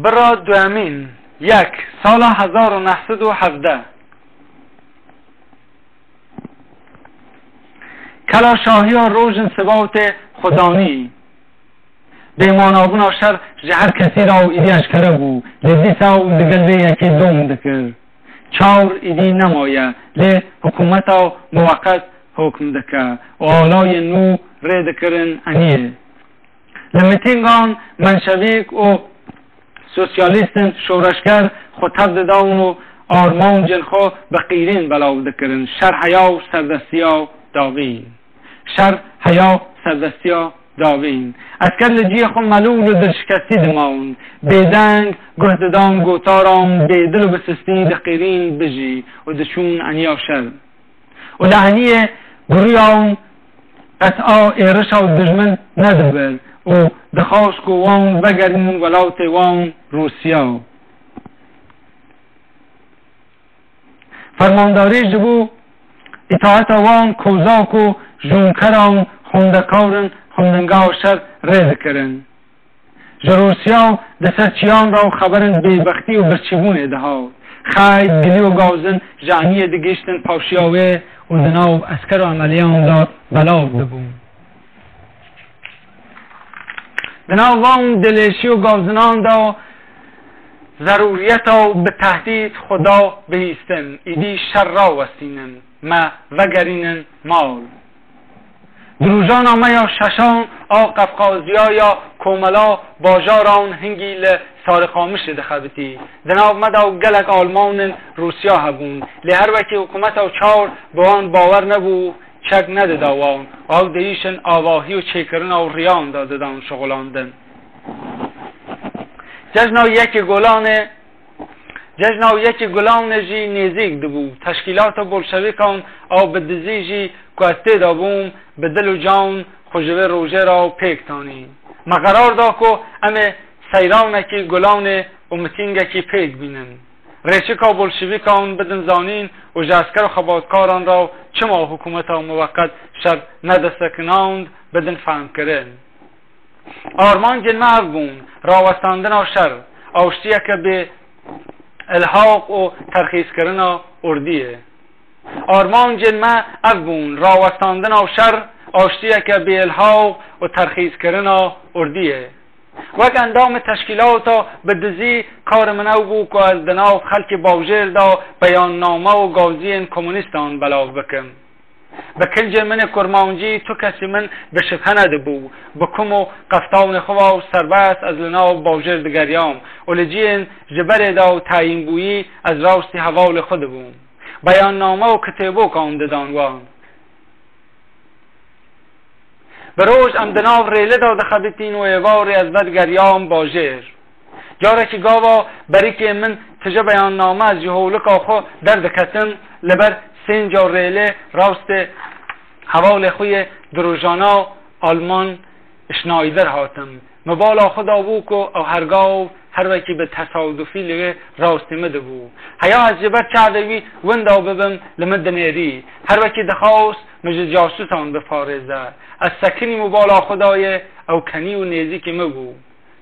برا دوامین یک سال 1917 کلا شاهی و روژن ثبات خدانی بیمانابون آشر جهر کسی را ایدی اشکره بو لذی ساو دگل بی یکی دوم دکر چار ایدی نمایه لی حکومتا موقت حکم دکه و آلای نو ری دکرن انیه لمیتینگان منشویک و سوسیالیستن شورشگر خود تبد داون و آرمان جنخو بقیرین بلاو دکرن شر حیا و سردستیا داوین شر حیا سردستیا داوین از کل جی خو ملول و درشکستی دماون بیدنگ گهددان گوتارام بیدل و بسستی دقیرین بجی و دشون انیا شر و لعنی گریان قطعا ایرشا و دجمن ندبر و دخواش کو وان بگرین ولاوت وان روسیا فرمانداری جبو اطاعت وان کوزاک و جونکران خوندکارن خوندنگاه شر رد کرن جروسیا دسر چیان را خبرن بیبختی و برچیبون دهاد خاید گلی و گازن جانی دگیشتن پاشیاوه و دناو اسکر و عملیان دار بلاو دبون دناو وان دلیشی و گازنان دا ضروریت و به تهدید خدا بهیستن ایدی شر را وستینن ما وگرینن مال دروژان آمه یا ششان آ قفقازیا یا کوملا باجاران هنگیل سارخامش دخبتی دناب مدا و گلک آلمان روسیا هبون لی هر وکی حکومت و چار بوان باور نبو چک ندداوان آو دیشن آواهی و چیکرن و ریان داددان شغلاندن جشنا یکی گلان جی نیزیک دبو تشکیلات بولشویکان آو بدزی جی کوسته دابوم به دل و جان خوشوه روژه را پیکتانی ما قرار دا که امه سیرانکی گلان و متینگکی پیک بینن ریچکا بولشویکان بدن زانین و جاسکر و خباتکاران را چما حکومت ها موقت شر ندستکناند بدن فهم کرن آرمان جنمه بون راوستاندن و شر آوشتیه که به الحاق و ترخیص کرن اردیه آرمان جنمه افبون راوستاندن و شر آشتیه که به الحاق و ترخیص کرن اردیه وک اندام تشکیلات به دزی کار منو بو که از دناف خلک باوجر دا بیان نامه و گازی کمونیستان بلاو بکم بکنج من کرمانجی تو کسی من به شبه نده بو بکم و قفتان خوا و سربست از لناو باوجر دگریام و لجین جبر دا و تعیین بویی از راستی حوال خود بوم بیان نامه و کتبو کانده دانوان بروش امدناو ریله داده خبیتین و ایواری از بد گریام باجر جاره که گاوا بری که من تجا بیان نامه از جهولک آخو درد کتم لبر سنجا ریله راست حوال خوی دروژانا آلمان شنایدر هاتم مبالا خدا بو که او هرگاو هر وکی به تصادفی لگه راستی مده بو هیا از جبر چردوی ونداو ببم لمد نیری هر وکی دخواست مجد جاسوسان بفارزه از سکنی مبالا خدای او کنی و نیزی که مبو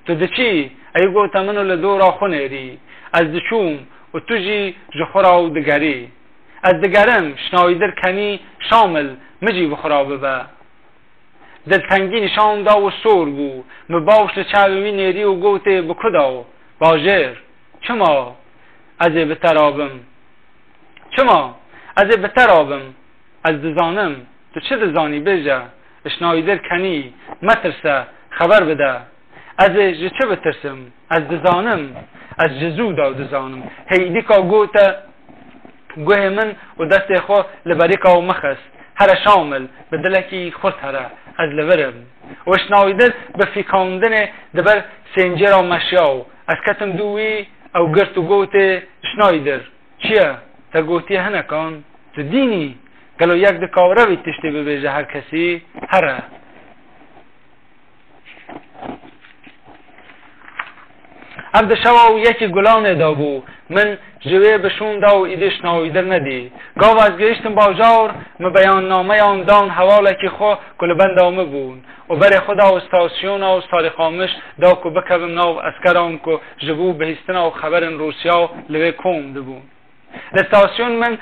تو دچی ای گوتا منو لدو را خونیری از دچوم و تو جی جخورا و دگری از دگرم شنایدر کنی شامل مجی بخورا ببه دلتنگی نشان دا و سور بو مباوش لچاوی نیری و گوته بکدا باجر چما از بترابم چما از بترابم از دزانم تو چه دزانی بجه شنایدر کنی مترسه خبر بده از چه بترسم از دزانم از جزو دا دزانم هیدی که گوته گوه من و دست خو لبریکا و مخست هر شامل بدلکی خود هره از لورم و شنایدر به فیکاندن دبر سنجر و مشیاو از کتم دوی او گرت و گوت شنایدر چیه؟ تا گوتی هنکان تو دینی گلو یک دکاوره وی تشتی ببیجه هر کسی هره عبد شوا و یکی گلان دابو من جوه بشون دا و ایدش نایدر ندی گاو از گشتم باجار م بیان نامه آن دان حواله که خو کلبند آمه بون و بر خدا و استاسیون و سارقامش دا که بکبم ناو اسکران که جبو بهستن و خبرن روسیا لوه کوم دبون لستاسیون من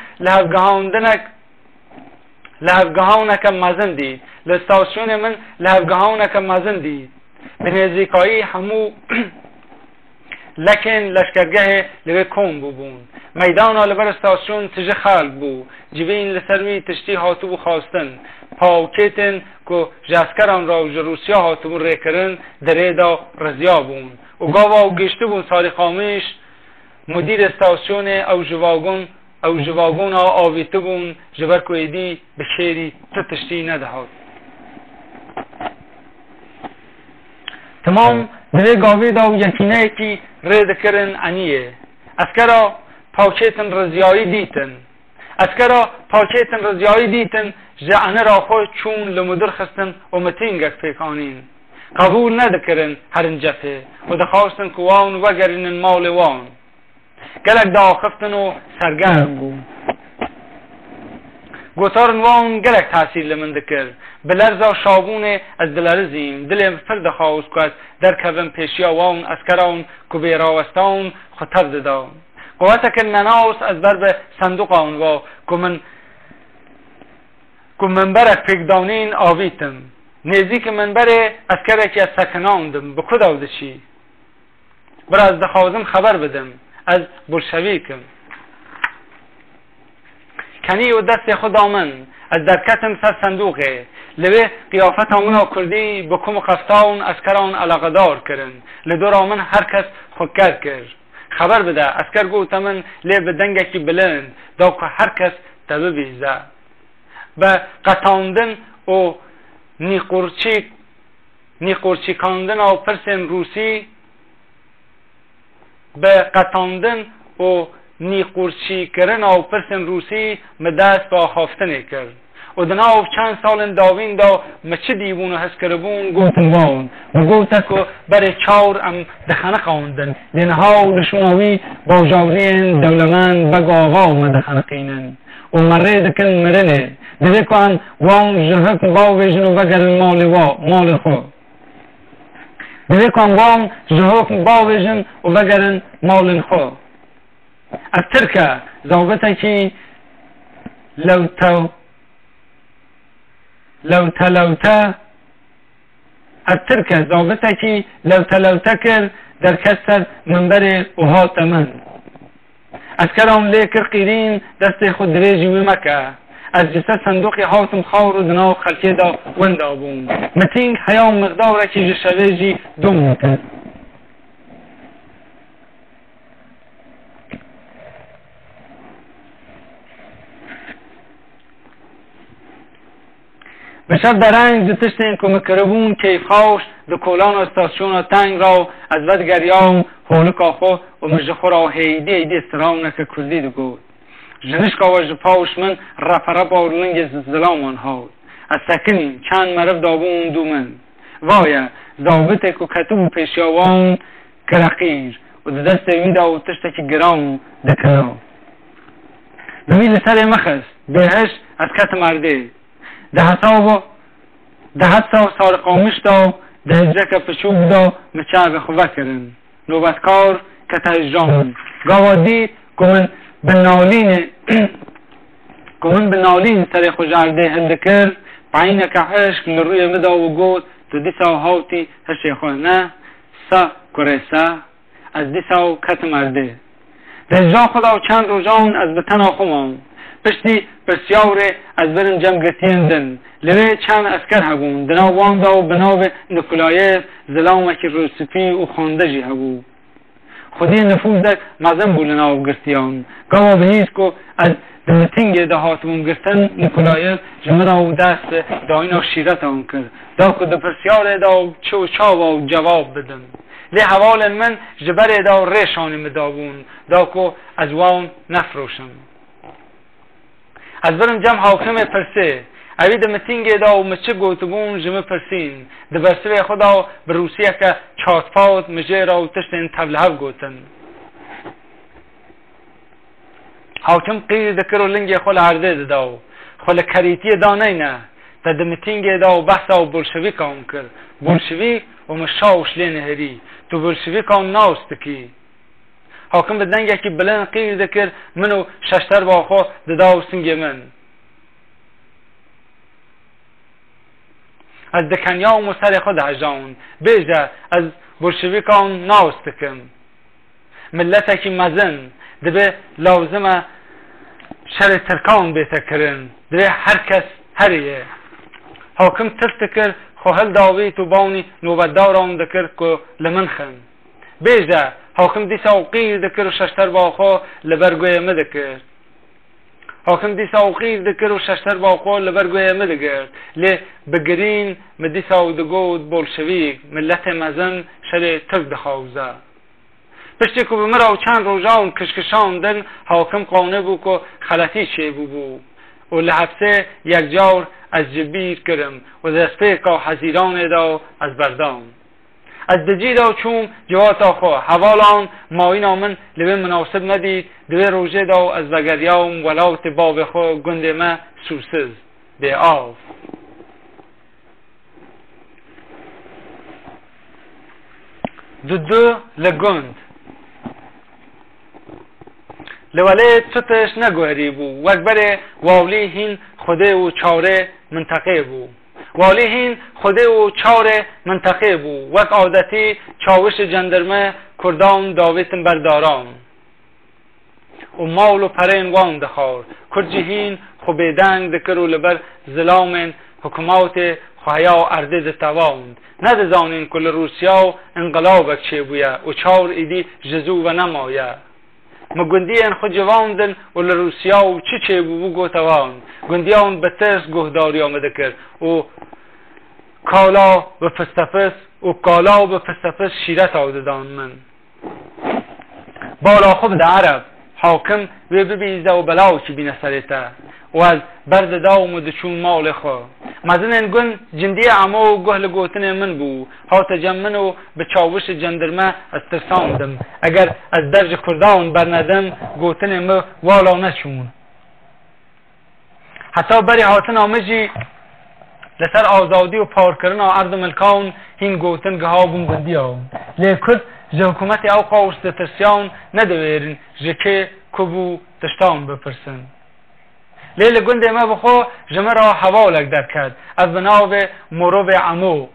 لهفگهانکم مزن دید لستاسیون من لهفگهانکم مزن دید به نزدیکایی همو لکن لشکرگه لوه کوم بون میدان لبر استاسیون تجه خلق بو جوین لسروی تشتی هاتو بو خواستن پاوکیتن که جسکران را روسیا هاتو بو ریکرن دره دا رزیا بون و گاوا و گشته بون سارقامش مدیر استاسیون او جواگون آویته بون جبر کویدی به شیری تشتی ندهاد تمام دوی گاوی دا و یکینه کی رد کرن انیه اسکرا پاکیتن رزیایی دیتن جعنه را خود چون لمدر خستن و متینگک پیکانین قبول ندکرن هرن جفه و دخواستن کوان و گرینن مال وان گلک دا خفتن و سرگرم بون گوتارن وان گلک تاثیر لمن دکر بلرزا شابونه از دلرزیم دلم فرد خواست که در کبن پیشیا وان اسکران که بیراوستان خطر ددان قوتک نناس از بر به صندوق آن و که منبرک پیگدانین آویتم نیزی که منبر اسکرکی از سکناندم به کد آوزشی بر از دخوازم خبر بدم از بلشویکم کنی و دست خود آمن از درکتم سر صندوقه لوه قیافت آمنا کردی بکم قفتان اسکران علاقه دار کرن لدور آمن هر کس خودکر کرد خبر بده اسکر گوت من لی به دنگکی بلند دا که هر کس تبه بیزه به قطاندن و نیقورچی کاندن و پرسن روسی به قطاندن و نیقورچی کرن و پرسن روسی مدست با خافتنه کرد و دناو چند سال داوین دا مچه دیبون و حس کربون گوتن وان و گوته که بر چار ام دخنه قاندن لنها و لشوناوی با جاورین دولمن بگ آغا و دخنه قینن و مره دکن مرنه دوی کن وان جهک با ویجن و بگر مال خود دوی کن وان جهک با ویجن و بگر مال خود از ترکه زوبته کی لوتا التركة زوبتك لو تلوتكر در كسر منبر وهات من اسكرهم ليكر قيرين دست خود ريجي ومكة از جسد صندوق هاتم خاور و دناو خلقه دا وندا بون متين حيام مقدار كي جشويجي دوم مكر بشب در رنگ زتشتین که مکربون کیف خوش دو کولان و استاسیون تنگ را از ود گریام هولک آخو و مجخو را هیدی استرام نکه کردی دو گود جنشکا و جپاوش من رپرپ آرلنگ زلامان هاود از سکنیم چند مرف دابون دو من وایه زابطه که کتوب پیشیاوان کرقیر و دو دست ویدا و تشتکی گرام دکناو دویل سر مخست بهش از کت مرده ده حسا سارقامش دا ده هجرک پشوب دا مچه خواه کرن نوبتکار که تهجران گاوادی که من بنالین سر خوشارده هندکر پایین که عشق لروی مدا و گود تو دیسا هاوتی هشی خواه نه سا کرسا از دیسا کت مرده ده هجران خدا و چند روزان از بطن آخوام پشتی بسیاره از برن جمع گتیندن لوه چند اسکر هبون دناو واندا و بناو نکولایف زلامکی روسپی و خاندجی هبون خودی نفوذ در مزم بو لناو گرتیان گاوا بهیز که از دمتینگ ده هاتمون گرتن نکولایف جمعه و دست داینا شیرت آن کرد دا که ده پرسیاره دا چه و چاوا و جواب بدن لی حوال من جبر دا ریشانی مدابون دا که از وان نفروشن از برم جمع حاکم پرسه اوی ده متینگه دا و مچه گوتبون جمع پرسین ده برسوی خدا به روسیه که چاتفاوت مجه را و تشت این تبلهو گوتن حاکم قیر دکر و لنگی خول عرده ده دا و خول کریتی دانه نه ده ده متینگه دا و بحثا و بولشوی کام کر بولشوی و مشاوش لین هری تو بولشوی کام ناستکی حاکم به دنگه که بلند قیر دکر منو ششتر با خو ده دا و سنگ من از دکنیام و سر خود هجان بیجه از بولشویکان ناستکم ملت که مزن دبه لازمه شر ترکان بیتکرن دبه هر کس هریه حاکم تفتکر خوهل داوی تو باونی نوبتداران دکر که لمن خن بیجه حاکم دیسا و قیر دکر و ششتر با خو لبرگوی مدکر حاکم دیسا و قیر دکر و ششتر با خو لبرگوی مدگر لی بگرین مدیسا و دگود بولشویک ملت مزن شر ترک دخوزه پشتی که بمرا و چند روزان کشکشان دن حاکم قانه بو که خلطی چه بو و لحبسه یک جار از جبیر کرم و دسته که حزیران دا از بردان از دجی دا چون جواتا خو حوالان ماین آمن لبه مناسب ندید دوی روژه دا از بگریام ولات باب خو گند ما سوسز به آف دو لگند لولی چتش نگوهری بو وکبر والی هین خوده و چاره منطقه بو والی هین خوده و چاره منطقه بو وک عادتی چاوش جندرمه کردان داویتن برداران و مال و پرین وان دخار کرجهین خوبیدنگ دکر و لبر ظلام حکومات خواهیا ارده دتواند ندزانین کل روسیا انقلابک چه بویا و چار ایدی جزو و نمایه مگندیان خود جواندن و لروسیا و چه بو گوتوان گندیان به ترس گهداری آمده کرد و کالا و فستفس و کالا و فستفس شیرت آددان من بالا خوب ده عرب حاکم و ببیزده و بلاو چی بینه سریته و از برد داوم و دچون مال خو مزنن گن جندی عمو و گهل گوتن من بو هات جمنو به چاوش جندرمه از ترساندم اگر از درج کردان برندم گوتن ما والا نشون حتی بری هاتن آمجی لسر آزادی و پارکرن عرض ملکان هین گوتن گهابون گندی ها لیکن جه حکومت او قاوش ده ترسیان ندویرن جکه کبو تشتان بپرسن لیل گنده ما بخو جمع را حوالک در کرد از بناو مروب عمو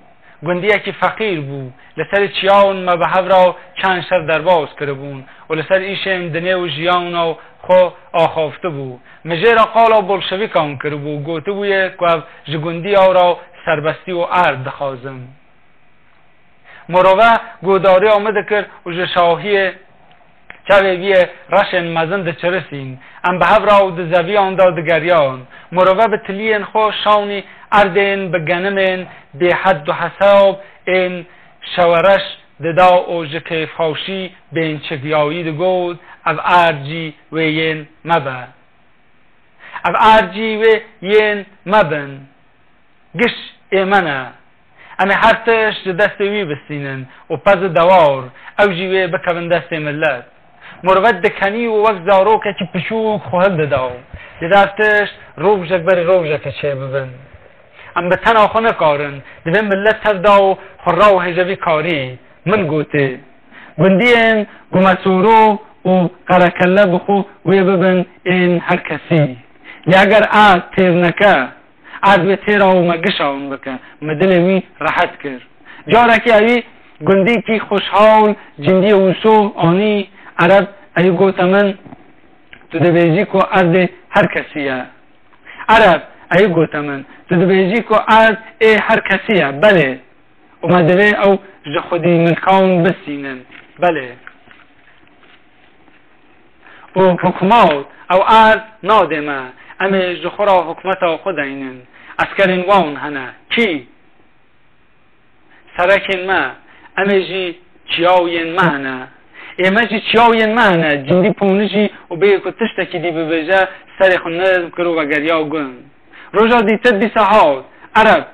گندیه که فقیر بو لسر چیان ما به را چند شر درباز کربون و لسر ایشم دنیا و جیان خو آخافته بو مجه را قالا بولشوی کام کربو گوته بویه که جگندی را سربستی و عرض دخوازم مروبه گوداری آمده کرد و جشاهی چاوی بیه رشن مزن ده چرسین ام به را و ده زویان دا ده گریان مروبه به تلین خو شاونی اردین به گنمین به حد و حساب این شورش ده دا و جکیف خوشی به این چگیایی ده گود او ارجی و ین مبه او ارجی و ین مبن گش ایمنه امی هر تش ده دست وی بستینن و پز دوار او جیوه بکبن دست ملت مروت دکنی و وقت زارو که پشوک خوهل داو دفتش روبجک بری روبجک چه ببن ام به تن آخو نکارن دوی ملت تر داو خورا و هجوی کاری من گوته گندین گمسورو و قرکله بخو وی ببن این هر کسی لی اگر آد تیر نکه آد به تیرا و مگشاون بکن مدل وی راحت کر جارکی اوی گندی کی خوشحال جندی اوسو آنی عرب ای گوتمن تو دویجی کو ارد هر کسیه عرب ای گوتمن تو دویجی کو ارد ای هر کسیه بله اومده او خودی ملکان بسینن بله و حکومات او ارد نادمه امی جخورا حکمتا خود اینن اسکرین وان هنه کی سرکن ما امی جی چیاوین مهنه ایمجی چیاوین مهنه جندی پونجی و بیه که تشتکی دی ببجه سر خونه کرو و گریا گن روژا دیتر بیسهاد عرب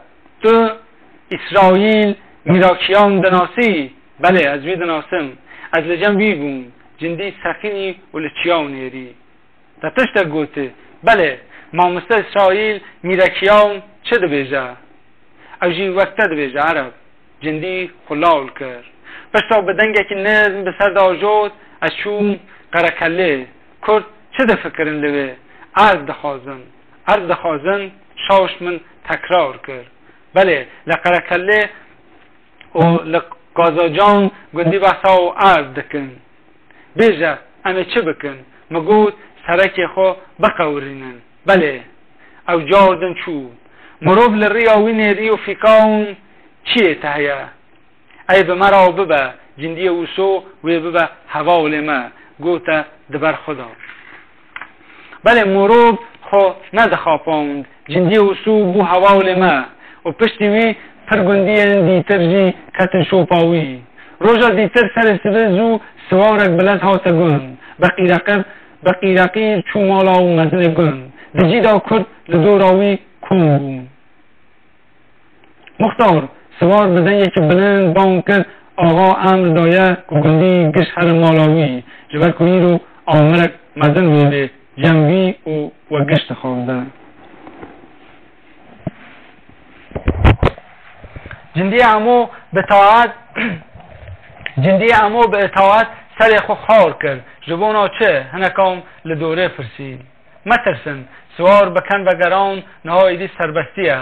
تو اسرائیل میراکیان دناسی بله از وی دناسم از لجم وی بون جندی سخینی و لچیان ایری تا تشتا گوته بله مامسته اسرائیل میراکیان چه دبیجه او جی وقته دبیجه عرب جندی خلال کرد پشتا بدنگه که نظم به سر داجود از چون قرکله کرد چه ده فکرن لوه عرض دخوازن شاوش من تکرار کرد بله لقرکله و لقازاجان گندی بحثا و عرض دکن بیجه اما چه بکن مگود سرک خو بقورینن بله او جاردن چو مروب لریاوی نیری و فیکاون چیه تهیه ای به مرا ببه جندی اوسو وی ببه حوال ما گوتا دبر خدا بله مروب خو ندخاپاند جندی اوسو بو حوال ما و پشتی وی پرگندی دیتر جی کتن شوپاوی روژا دیتر سر سبزو سوارک بلد هاتا گن بقیرقیر چو مالا و مزن گن دجی دا کرد لدوراوی کن بون مختار سوار بدن یکی بلند بان کرد آقا امر دایه گندی گش هر مالاوی جبر کنی رو آمرک مزن ویده جنبی و گشت خوانده جندی امو به اطاعت سر خو خار کرد جبونا چه هنکام لدوره فرسی مترسن سوار بکن و گران نهایدی سربستیه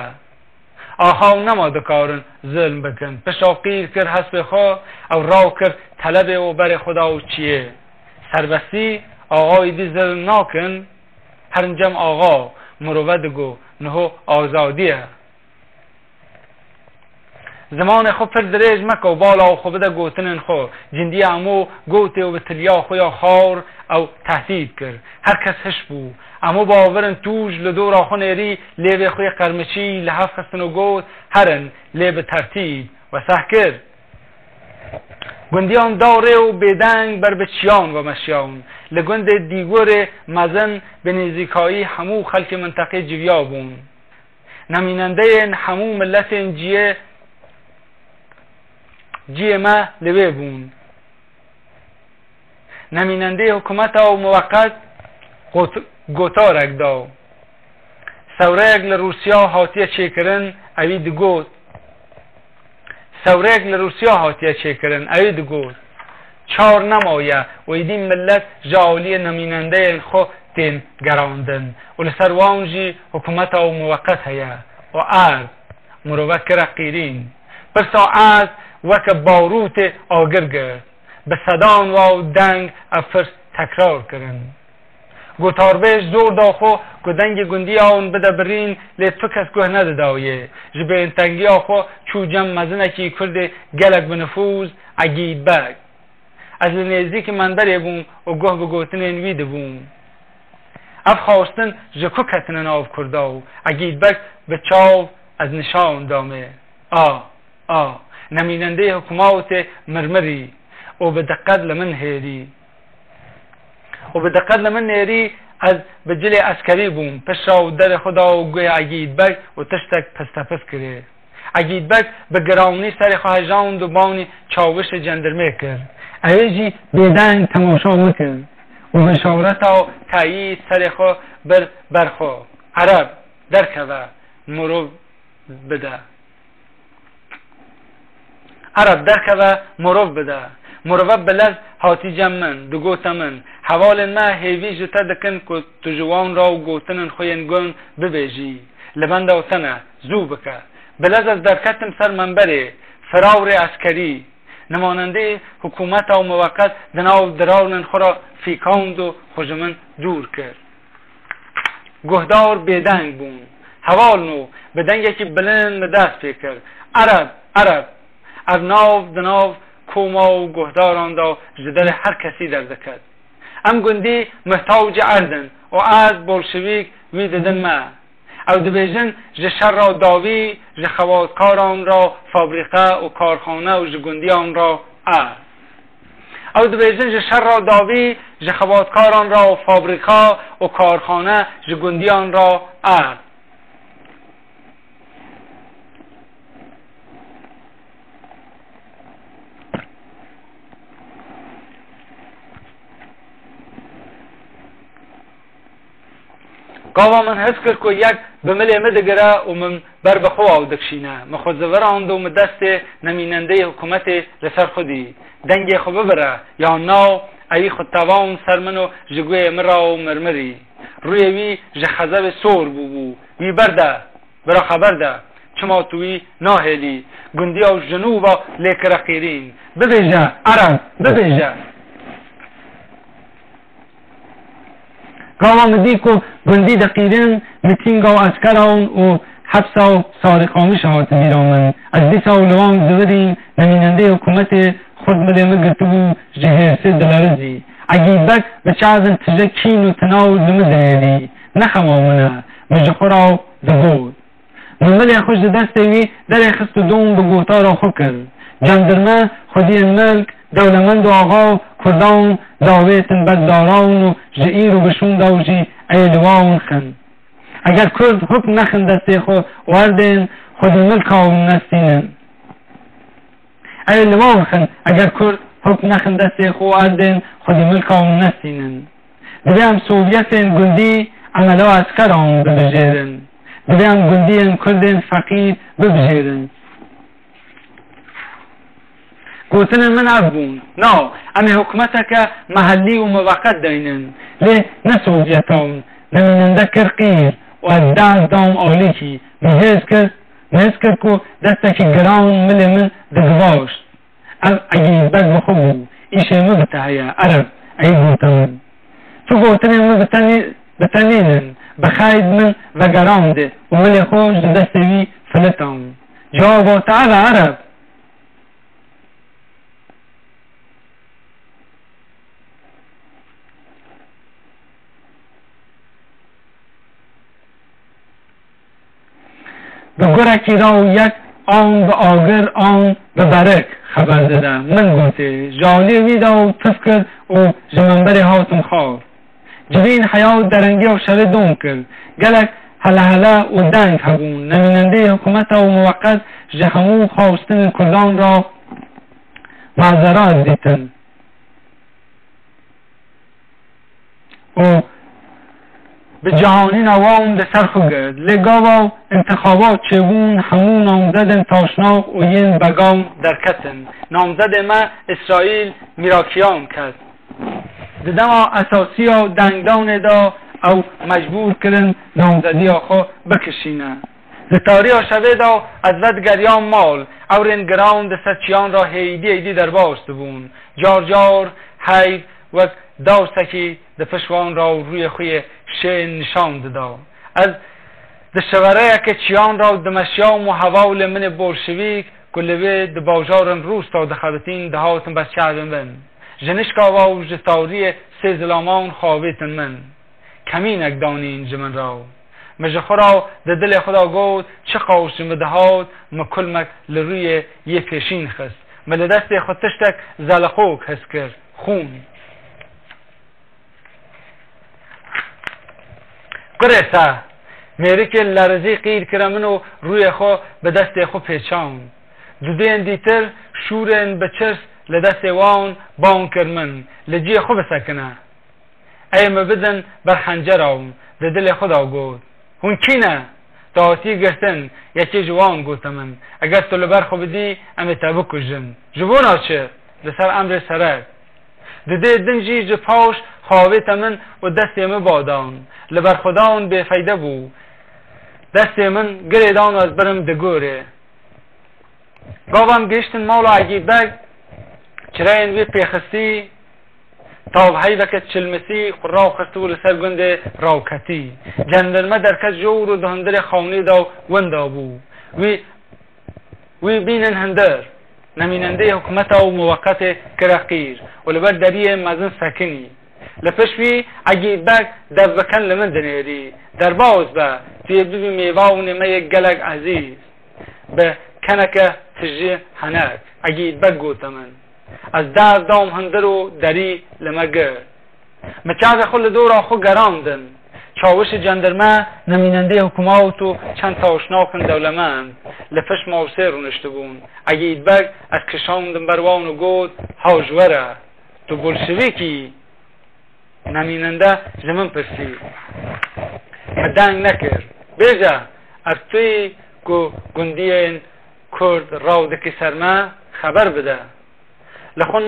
آخاو نما دکارن ظلم بکن پشاقیر کر حسب خواه او راو کر طلب و بر خدا و چیه سربستی آقای دی ظلم ناکن هرنجم آقا مروودگو نهو آزادیه زمان خو پر دریج مکو بالا و خو بده گوتنن خو جندی امو گوته و بتلیا خویا خار او تهدید کر هر کس هش بو امو باورن توج لدور آخو نیری لیب خوی قرمچی لحف خستن و گوت هرن لیب ترتیب و سح کر گندیان داره و بیدنگ بر بچیان و مشیان لگند دیگور مزن به نزیکایی همو خلک منطقه جویا بون نمیننده همو ملت جیه ما لوی بون نمیننده حکومت و موقت گوتارک داو سورک لروسیا هاتیه چه کرن اوید گوت سورک لروسیا هاتیه چه کرن اوید گوت چار نمایه و ایدین ملت جاولی نمیننده خو تین گراندن و لسروانجی حکومت و موقت هیا و عرض مروک رقیرین پرسا عرض وک باروت آگر گرد به صدان و دنگ افرس تکرار کرن گوتاربش زور داخو گدنگ گندی آن بده برین لی تو کس گوه نده دایه جبه انتنگی آخو چو جم مزنکی کرده گلک بنفوز عگید بگ از نزدیک منبری بوم و گوه بگوتن انویده بوم اف خواستن جکو کتنن آف کرداو عگید بگ به چاو از نشان دامه نمیننده حکومت مرمری و به دقت لمن هیری از بجل عسکری بوم پشا و در خدا و گوی عگید بگ و تشتک پستپس کرد عگید بگ به گرامنی سر خواهجان و بانی چاوش جندرمه کرد اویجی بیدنگ تماشا مکرد و مشاورت و تایید سر خو برخو عرب درکوه مرو بده عرب درکوه مروب بده مروب بلز هاتی جمن دو گوتمن حوال ما هیوی جتا دکن که تجوان را و گوتنن خوینگون ببیجی لبند و تنه زو بکه بلز از درکتم سر منبره فراور عسکری نماننده حکومت و موقت دناو درارن خورا فیکاند و خوشمن دور کرد گهدار بیدنگ بون حوال نو بدنگ یکی بلند دست پیکر عرب از ناو دناو کوما و گهداران دا جدل هر کسی در دکد ام گندی محتاج اردن و از بولشویک ویددن ما او دبیجن جشر را داوی جخواتکاران را فابریقه و کارخانه و جگندیان را او دبیجن جشر را داوی جخواتکاران را فابریقه و کارخانه جگندیان را گاوا من حس کرد که یک بملی مدگره و من بر بخو او دکشینه مخود زوراند و دست نمیننده حکومت لسر خودی دنگی خو ببره یا ناو ای خود توان سر منو جگوی مرا و مرمری روی وی جخزب سور بو وی برده برا خبر ده چما توی ناهلی گندی او جنوب لیک رقیرین ببیجه عرب ببیجه گاوا مدی که گندی دقیرین میتینگ و اسکران و حبس و سارقانی شهات میرامن از دیسا و لوان زورین نمیننده حکومت خود مده مگرتو جهرسه دلارزی عگیبک به چازن تجکین و تناو دمدهلی نخمامنه مجخورا دبود مملی خوش دستوی در خست دوم بگوتا را خو کرد جندرمه خودی الملک دولمند و آقا کردان داویتن بدداران و جئیر و بشون داوجی ایلوان خن اگر کرد حکم نخن دسته خو وردن خود الملک آون نستینن ایلوان خن اگر کرد حکم نخن دسته خو وردن خود الملک آون نستینن دویم سوویتن گندی عملو اسکران ببجیرن دویم گندی کردن فقیر ببجیرن گوتن من عبون نا امی حکومتا که محلی و موقت دینن لی نسوویتان نمیننده کرقیر و از دام آلی کی بهز کرد که دستا که گران ملی من دگواشت اگه بگ بخوبو ایشه مبتحیه عرب ای گوتن تو گوتن من بتنینن بخاید من و گران ده و ملی خوش دستوی فلتان جوابا تعالی عرب به گرکی را یک آن به آگر آن به برک خبر داده من گوته جالی ویدا و تفکر و جمنبری هاتم خواه جوین حیات درنگی و شر دوم کرد گلک هله و دنگ هبون نمیننده حکومت و موقت جهمون خواستن کردان را معذرات دیتن و به جهانی نوام به سرخو گرد لگاوا انتخابات چون همون نامزد تاشناق و ین بگام در کتن نامزد ما اسرائیل میراکیان کرد دیدم اساسی و دنگدان دا او مجبور کردن نامزدی آخو بکشینه لطاری شوه دا از ود گریان مال او رنگران ده سرچیان را هیدی در باست بون جار حید و داستکی ده پشوان را روی خوی شین نشان دادا از ده شوره که چیان را ده مشیام و حوال من بولشویک گلوه ده باجارن روز تا ده خبتین ده هاتن بس چهدن من جنشکا و جستاری سه زلامان خوابیتن من کمین اگدانین جمن را مجخورا ده دل خدا گود چه قوش مدهات مکلمک لروی یه پیشین خست مل دست خود تشتک زلخوک هست کرد خون قرصه میری که لرزی قیر کرمنو روی خو به دست خو پیچان دودین دیتر شورن به چرس لدست وان بان کرمن لجی خو بسکنه ایم بدن بر خنجر آم ده دل خدا گود هون کینه داتی گرتن یکی جوان گوتمن اگر تو لبر خو بدی امی تبکو جن جوان آچه لسر امر سرک ده دنجی جپاش خواهی تمن و دست من بادان لبر خداون به فایده بو دست من گریدان و از برم دگوره گاوم گشتن مالو عجیبک چراین وی پیخستی تاب حیبکت چلمسی قراو خستو لسر گنده راوکتی جندرمه درکت جور و دهندر خانه دا وندا بو وی بینن هندر نمیننده حکومت و موقت کرقیر و لبر دریه مزن سکنی لپشوی عجیبک دست بکن لمن دنیری در باز به توی ببی میوه و نمه گلگ عزیز به کنک تجی هنک عجیبک گوتمن از دست دام هندر و دری لمگر مچاز خل دور آخو گراندن چاوش جندرمه نمیننده حکومت و چند تاشناکن دولمند لپش موسر رو نشتبون عجیبک از کشاندن بروان و گود هاجوره تو بلشویکی نمیننده زمین پرسی هدنگ نکر بیجا ارتوی که گندین کرد راو دکی سرما خبر بده لخون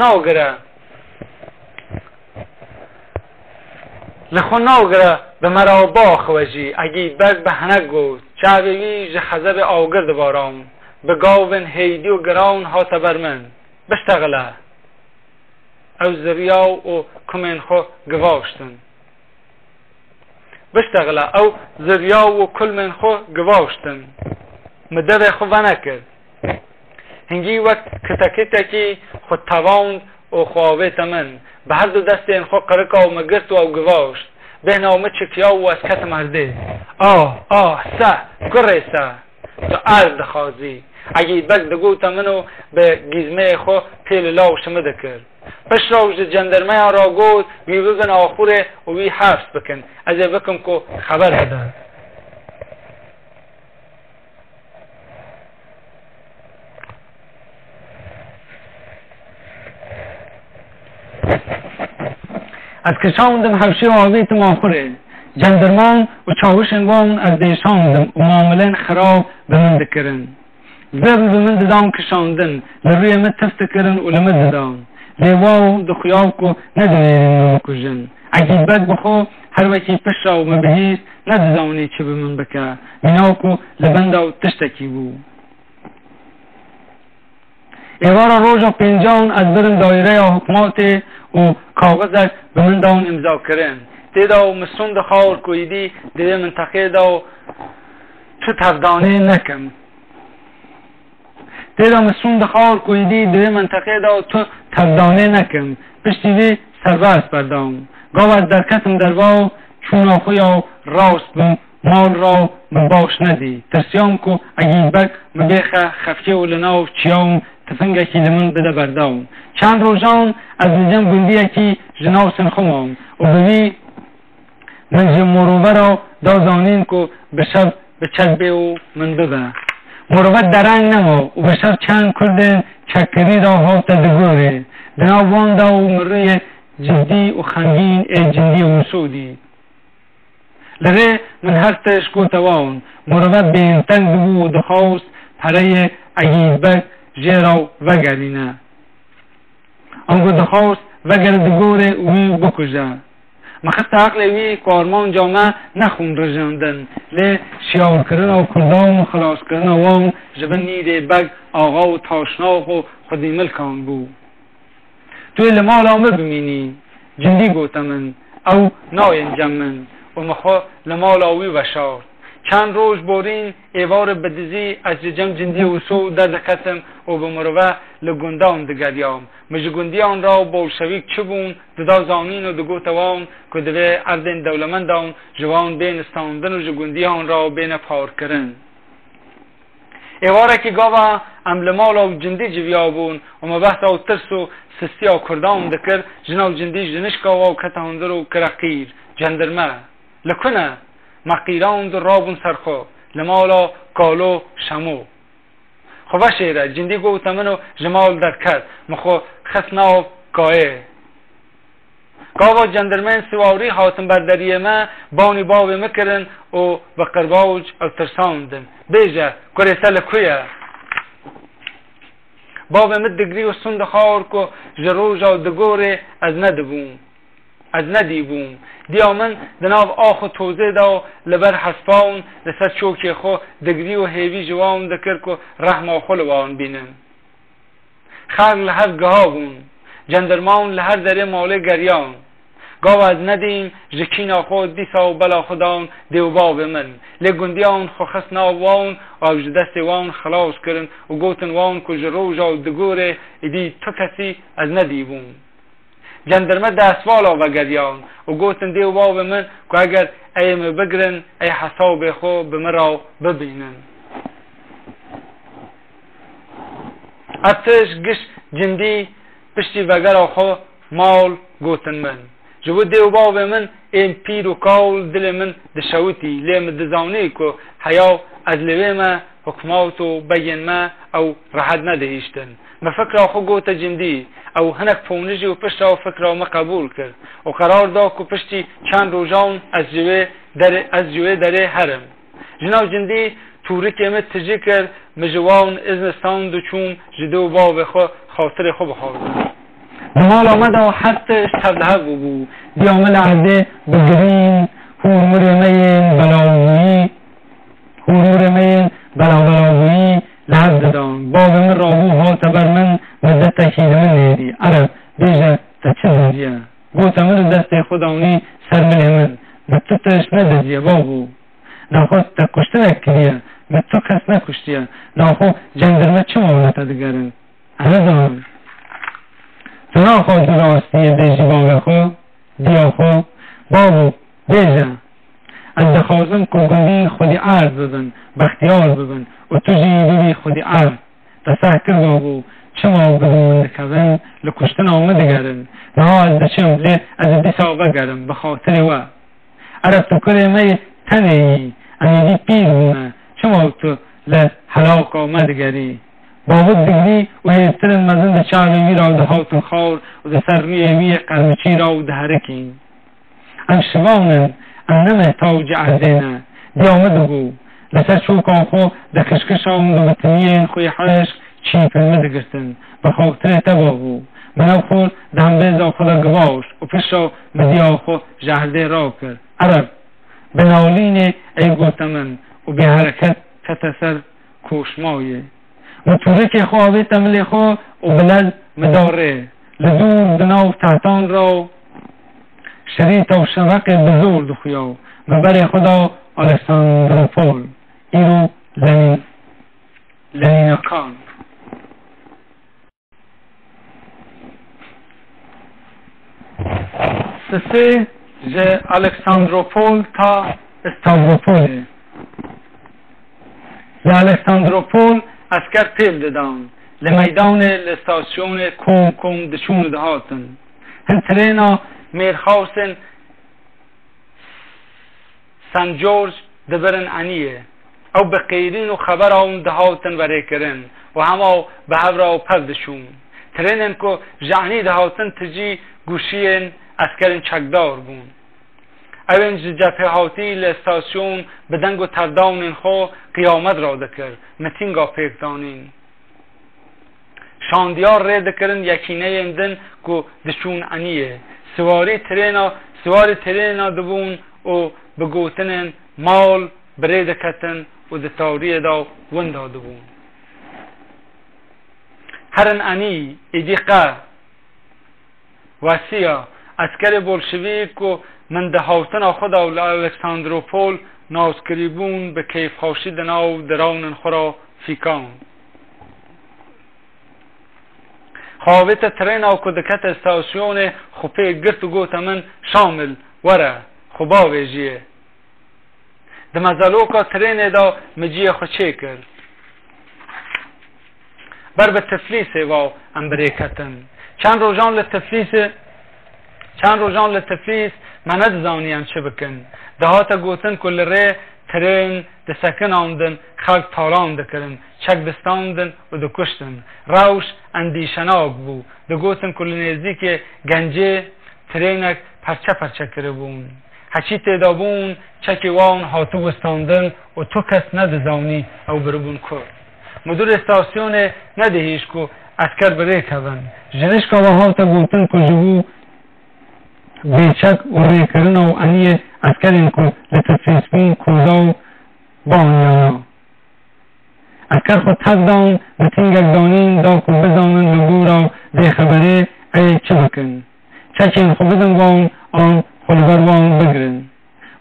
ناوگره به مرا با خوژی اگی بگ به هنگ گوت چاوی خزب آوگرد بارام به گاون هیدی و گران ها تبر من بشتغله او زریا و کمین خو گواشتن بشتغله او زریا و کل من خو گواشتن مدد خو ونکرد هنگی وقت کتکی خود تواند و خواهویت من به هر دو دست این خود قرقا و مگرد و گواشت به نامه چکیا و از کت مرده سه گره سه تو ارد خوازی اگه بگ دگوتا منو به گیزمه خو پیل لاو شمده کرد پش راوش جندرمه را گود وی بگن آخوره و وی حفظ بکن از بکم که خبر هده از کشاندم حوشی و آویت ماخوره جندرمان و چاوشنگان از دیشاندم و معاملین خراب به من دکرن زر به من ددام کشاندن لروی من تفت کرن و لمن ددام لیواو دخیاو که ندویرین کجن اگه بد بخو هر وکی پشا و مبهیز ندزانی چه به من بکه مناو که لبنده و تشتکی بو ایوارا روژا پینجان از برم دایره حکمات و کاغذک به من داون امضا کرن تیدا و مسون دخار کویدی دیده منطقه دا تو تفدانه نکم تیدا مسون دخار کویدی دیده منطقه دا تو تفدانه نکم پشتیوی سربست بردام گاو از درکتم درباو چون آخویا راست بم مال را باش ندی ترسیام که اگه بک مبیخه خفیه و لناو چیام تفنگه که لمن بده بردام چند روزان از نجم گندیه که جناو سنخوام و بوی من جم مروبه را دازانین که بشب به چلبه و من ببه مروبت درنگ نما و بشب چند کردن چکری را هاتا دگوره دنا واندا و مروی جدی و خنگین ای جدی و مسودی لره من هر تشکو توان مروبت بین تنگ بگو و دخواست پره عیبک جیراو وگرینه آنگو دخواست وگر دگوره وی بکجه مخست عقل وی کارمان جامعه نخون رجاندن لی شیار کردن و کردان و خلاص کردن وان جبن نیده بگ آقا و تاشناخ و خودی ملکان بو توی لمال آمه بمینی جندی گوتمن او ناین جمن و مخوا لمال آوی وشارد چند روز بورین ایوار بدزی از جم جندی و سو در دکتم و به مروه لگندان دگریام مجگندیان را بولشویک چبون ددا زانین و دگو توان که دوی اردین دولمندان جوان بین استاندن و جگندیان را بین پار کرن ایواره که گاوا املمال و جندی جویابون و مبحث و ترس و سستی و کردان دکر جنال جندی جنشکا و کتاندر و کرقیر جندرمه لکنه مقیران در رابون سرخو لمالا کالو شمو خوبه شیره جندی گوتا منو جمال در کرد مخو خسناو کایه گاوا جندرمن سواری حاتم بردریه ما بانی باوی مکرن و بقرباوج او ترساندن بیجه کره سلکویه باوی مد دگری و سند خار که جروجا دگوره از ندیبون دیامن دناو آخو توزه دا لبر حسفاون لسر چوکی خو دگری و هیوی جوان دکر که رحم و خلوان بینن خر لحر گهاون جندرمان لحر دره ماله گریان گاو از ندیم جکین آخو دیسا و بلا خدان دیوباب من لگندیان خو خسنا وان و اوج دست وان خلاص کرن و گوتن وان که جروجا و دگوره ایدی تو کسی از ندیبون جندرمه دستوالا و گریان و گوتن دیو باب من که اگر ایم بگرن ای حساب خو بمرا ببینن اتش گش جندی پشتی وگر خو مال گوتن من جو دیو باب من این پیر و کول دل من دشوتی لیم دزانی که حیا از لوی ما حکمات و بین ما او راحت ندهیشتن به فکر خو گوت جندی او هنک پونجی و پشت او فکر او قبول کرد و قرار دا که پشتی چند روزان از جوه دره حرم جناب جندی توری که امت تجی کرد مجوان ازنستان دو چون جدو باب خو خاطر خو بخواد دمال آمد و حتش تبلها بو دیامل عرده بگرین هورمرمین بلاوی لحظ دادم باب من رابو ها تبر من مدت تشید من نیدی عرب بیجه تا چه دادیه گوتا من دست خوداونی سر من به تو تش ندادیه بابو نخواد تا کشته نکریه به تو کس نکشتیه نخواد جندرمه چه مولتا دگرن عرضان تو نخواد راستی دیجی باب خو دیا خو بابو بیجه از دخوازم کنگوی خودی عرض ببن بختیار ببن و تو جیبی خودی عرض تصح کر بابو چما بدون کبن لکشتن آمده گرن نه از دچم لی از دیس آقا گرم بخاطر و عرب تو کلمه تنهی امیدی پیر بونه چما تو لحلاق آمده گری بابو دگری و هیسترن مزن ده چاروی را ده هاتون خور و ده سروی قرمچی را و ده هرکین انشوانن انمه تاوج عردینه دیامده بو لسر چوکان خو ده کشکش آمد و بطنین خوی حشق چی پلمه دگرتن بخاطر تبابو منو خور ده هم بیزا خدا گواش و پشا بدیا خو جهده را کرد عرب بنالین ای گوتمن و به حرکت تتسر کوشمایه مطورک خوابه تملی خو و بلد مداره لدور دناو تحتان را شریط و شرق بزرگ دخویاو ببر خدا الکساندروپول ایرو لنیناکان سه جه الکساندروپول تا استاوروپول ل الکساندروپول اسکر تیل دادن لمیدان لستاسیون کم دشون دهاتن هن ترینا میرخواستن سن جورج دبرن عنیه او به قیرین و خبر اون دهاتن وره کرن و همه به هورا و پردشون ترینن که جعنی دهاتن تجی گوشین اسکرین چکدار بون اوین جبهه هاتی لستاسیون بدنگ و تردانین خو قیامت را دکر متینگا پیکدانین شاندیار ری دکرن یکینه اندن که دشون عنیه سواری ترینا دبون و بگوتنن مال بری دکتن و دتاری دا وندا دبون هرن انی ایدیقه وسیع اسکر بولشویک و من دهاتن خدا و الکساندروپول نازکریبون به کیف خاشی دناو درانن خورا فیکان خواهیت ترین او کدکت استاسیون خوپه گرت و گوت من شامل وره خوبا ویجیه ده مزالوکا ترین دا مجیه خوچه کرد بر به تفلیسه و امبریکتن چند روزان لتفلیس مند زانیان چه بکن دهاتا گوتن کل ره ترین ده سکن آمدن خلق تالان دکرن چک دستاندن و ده کشتن روش اندیشناک بو ده گوتن کل نزدیک گنجه ترینک پرچه کرده بون هچی تیدابون چکی وان هاتو بستاندن و تو کس نده زانی او بربون کرد مدور استاسیون ندهیش که اسکر بره کبن جنش که هاتا گوتن کجبو بیچک و ری کرن و انی اسکرین که لتفیسبین کوزاو بانیانا اسکر خود تک دان بتینگک دانین دا که بزانن لگورا ده خبره ای چه بکن چکین خود بدن وان آن خلبر وان بگرن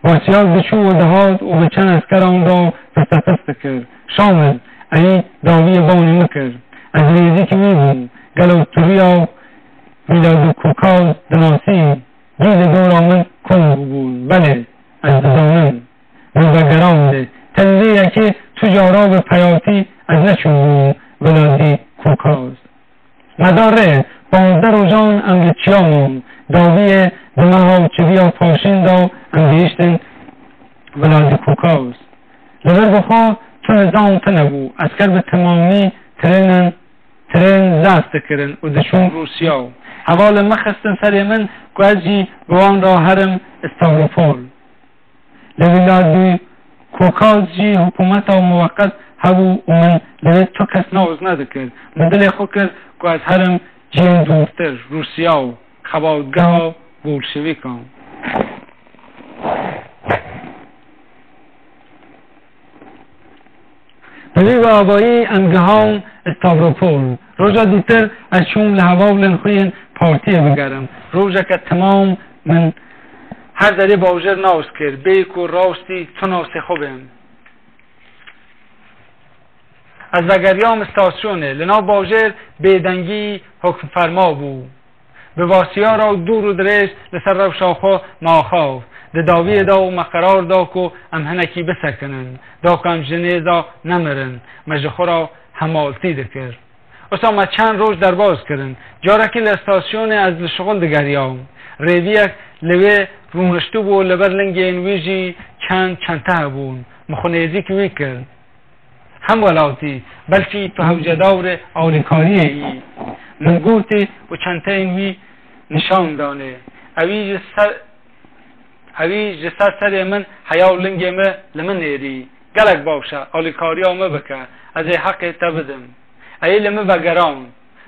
واسیاک بچو و دهات و بچن اسکر آن دا پستست کرد شامل ای داوی بانی مکر از ریزی که میبون گلو توریا میلاد کوکاز دناسی دیز دور آمد کن بود بله از دانم روزگران ده تنزیه که تجارا به پیاتی از نچون ولادی کوکاز مداره 15 روزان انگلیچیامون داوی دمه ها چویا پاشین دا انگلیشتن ولادی کوکاز لبر بخوا تو نظام تنبو اسکر به تمامی ترینن ترین زفت کرن و دشون روسیا حوال مخستن سر من گوزی گوان را هرم استاوروپول لولادی کوکاز جی حکومت و موقت هاو و من لوید تو کس ناوز ندکر مدل خو کرد که از هرم جین دورتر روسیا و خباودگاه و بولشویک هم بوی و آبایی امگهان استاوروپول روژا دیتر از شوم لحواو لنخوین پارتی بگرم روژا که تمام من هر دری باوجر ناوز کرد بیک و راستی تو ناسه خوبم از وگریام استاسیونه لنا باوجر بیدنگی حکم فرما بود به واسیا را دور و درش لسر رو شاخو ماخاو ده داوی دا و مقرار دا که امهنکی بسکنن دا که ام جنه دا نمرن مجخو را همالتی دکر اصلا ما چند روز در باز کرن جارکی لستاسیون از لشغل دگریام ریویک لوی رونشتو بو لبر لنگی انویجی چند بون مخونیزی که وی کرد هم ولاتی بلکه تو حوجه دور آلیکاریه ای من گوتی و چند انوی نشان دانه اوی جسد سر من حیاو لنگی ما لمن نیری گلک باوشه آلیکاری ها ما بکه از حق تبدم ای لمن وگران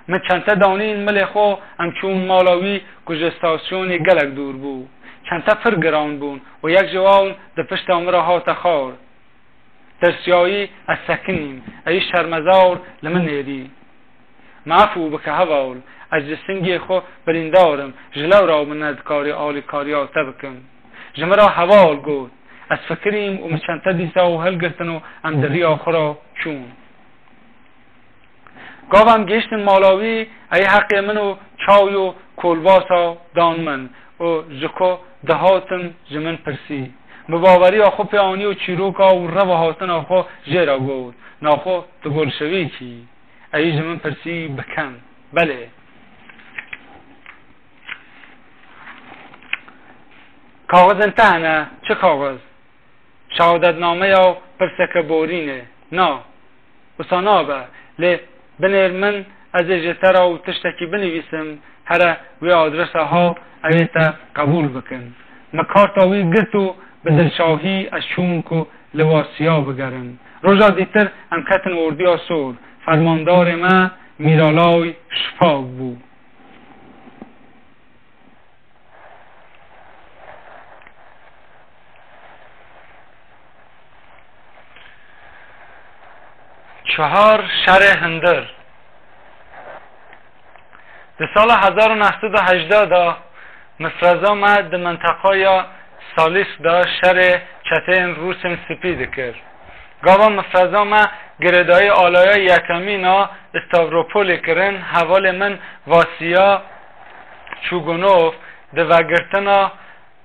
من چند دانین مل خو همچون مالاوی گجستاسیون گلک دور بو چند پر گران بون و یک جوان ده پشت امره ها تخار ترسیایی از سکنیم ای شرمزار لمن نیری معفو بکه هوال از جسنگی خو بریندارم جلو را من ندکاری آلیکاری ها تبکم جمرا حوال گود از فکریم و مچنته دیسا و هل گرتن و ام دری آخرا چون گاوم گشتن مالاوی ای حق منو چای و کلباسا دان من و جکو دهاتم جمن پرسی مباوری آخو پیانی و چیروکا و رو هاتن آخو جیرا گود ناخو تو گلشوی کی ای جمن پرسی بکن بله کاغذ انتهنه چه کاغذ؟ شهادت نامه یا پرسک بورینه نا وسانابه لی بنیر من از اجتر و تشتکی بنویسم هره وی آدرس ها اویتا قبول بکن مکارتا وی گرتو به دلشاهی از شونکو لواسیا بگرن روژا دیتر امکتن وردی آسور فرماندار ما میرالای شفاق بود 4 شهر هندر در سال 1918 دا مفرزا ما در منطقه سالیس دا شهر چتین روسن سپید کرد گاوا مفرزا ما گردای آلای یکمینا استاوروپول کرن حوال من واسیا چوگونوف در وگرتنا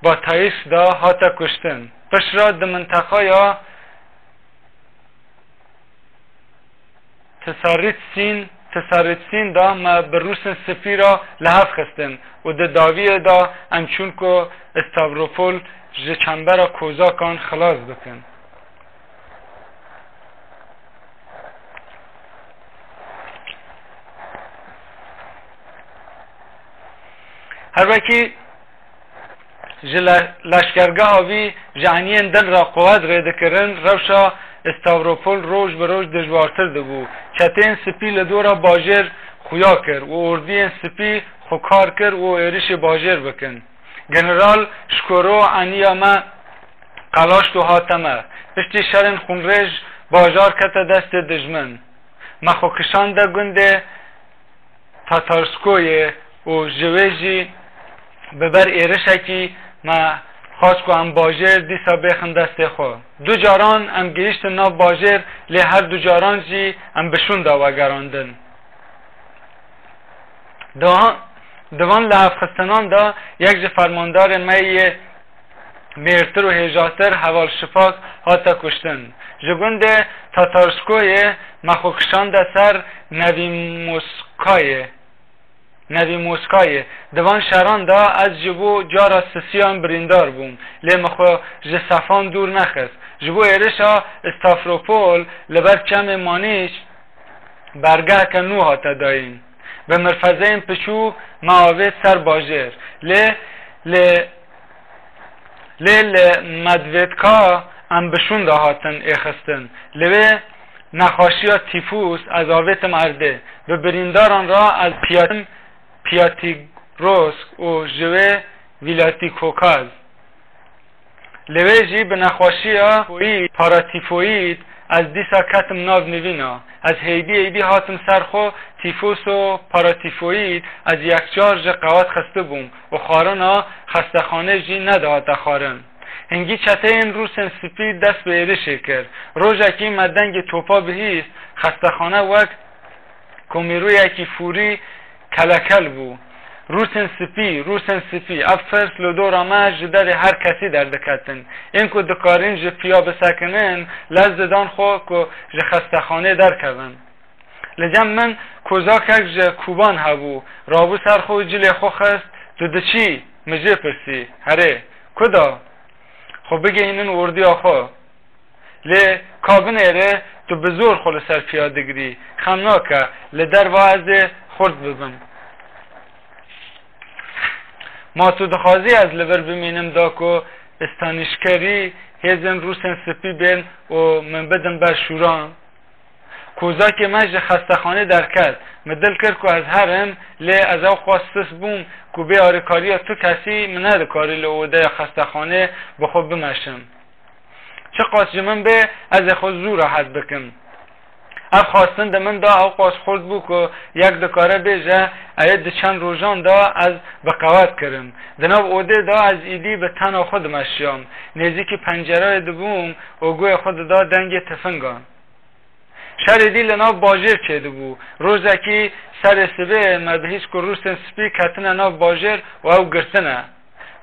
با تایش دا هاتا کشتن پشرا در منطقه تساریتسین دا ما بروسن سپی را لحف خستن و ده داوی دا امچون که استاوروپول جه چنبه را کوزا کان خلاص بکن هر وکی جه لشکرگاه هاوی جعنین دل را قواد غیده کرن روشا استاوروپول روز به روز دجوارتر دبو چتین سپی لدورا باجر خویا کر و اردی سپی خوکار کر و ایریش باجر بکن گنرال شکورو انیا ما قلاش تو هاتمه پشتی شرن خونریج باجار کتا دست دجمن ما خوکشان ده گنده تاتارسکوی و جویجی ببر ایرشکی ما خواست که هم باجر دیسا بخن دست خو دو جاران هم گیشت ناف باجر لی هر دو جاران جی هم بشون داوا گراندن دوان لحف خستنان دا یک جه فرماندار می میرتر و هجاتر حوال شفاق هاتا کشتن جگونده تاتارسکوی مخوکشان ده سر نوی موسکای دوان شهران دا از جبو جارا سسیان بریندار بوم لی مخو جسفان دور نخست جبو ایرشا استافروپول لبر چم مانیش برگه که نو هاته داین به مرفزه این پشو معاوید سر باجر مدویدکا ام بشون دا هاتن اخستن لوه نخاشی ها تیفوس از آویت مرده به برینداران را از پیاتیگروسک و جوه ویلاتی کوکاز لوه جی به نخاشی ها پاراتیفوید از دیسا کتم ناو نوینا از هیدی هاتم سرخو تیفوس و پاراتیفوید از یکجار جه قوات خسته بوم و خارنا خستخانه جی ندهات خارن هنگی چته این رو سنسپی دست به ایده شکر روژه که مدنگ توپا بهیست خستخانه وقت کمیروی یکی فوری کلکل بو رو سنسپی افرس لدور آمه جدر هر کسی در دکتن این که دکارین جه پیا بسکنن لزدان خو که جه خستخانه در کبن لجم من کوزاکک جه کوبان هبو رابو سر خو جل خو خست دو چی مجه پرسی هره کدا خو بگه اینن وردی آخو لی کابن ایره تو بزور خول سر پیادگری خمناکه لی در وعزه خورد ببن ما تو دخوازی از لور بمینم دا که استانشکری هیزن روسن سپی بین و من بدن بر شوران کوزا که مجد خستخانه در کرد مدل کرد که از هرم لی از او خواستس بوم که به آرکاری تو کسی منه کاری لعوده خستخانه بخود بمشم چه قاس جمن به از خود زور راحت بکم اف خواستن ده من دا او قاس خورد بو که یک دکاره بیجه اید چند روزان دا از بقوات کرم دناب اوده دا از ایدی به تن خود مشیام نیزی که پنجره دبوم و گوی خود دا دنگ تفنگان شردی لناو باجر چیده بو روزه که سر سبه مدهیش که روستن سپی کتنه ناو باجر و او گرتنه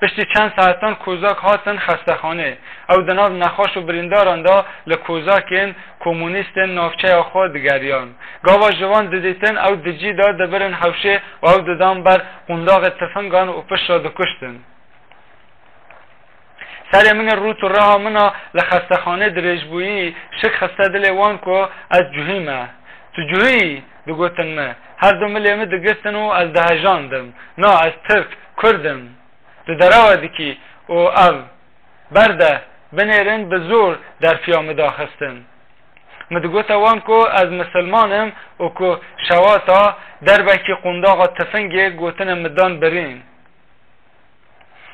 پشتی چند ساعتان کوزاک هاتن خستخانه او دناو نخاش و برینداران دا لکوزاکین کمونیستن نافچه خود دگریان گاوا جوان ددیتن او دجی دا دبرن حوشه و او ددان بر قنداق تفنگان و پشت را دکشتن سر من روت و راه منا لخستخانه درجبویی شک خسته دل وان کو از جوهیمه تو جوهی دگوتن مه هر دو ملیمه دگستن و از دهجاندم نا از ترک کردم دو دراوه دکی و او برده بنیرن به زور در فیام داخستن مدگوت وان کو از مسلمانم و کو شواتا در بکی قنداغ تفنگی گوتن مدان برین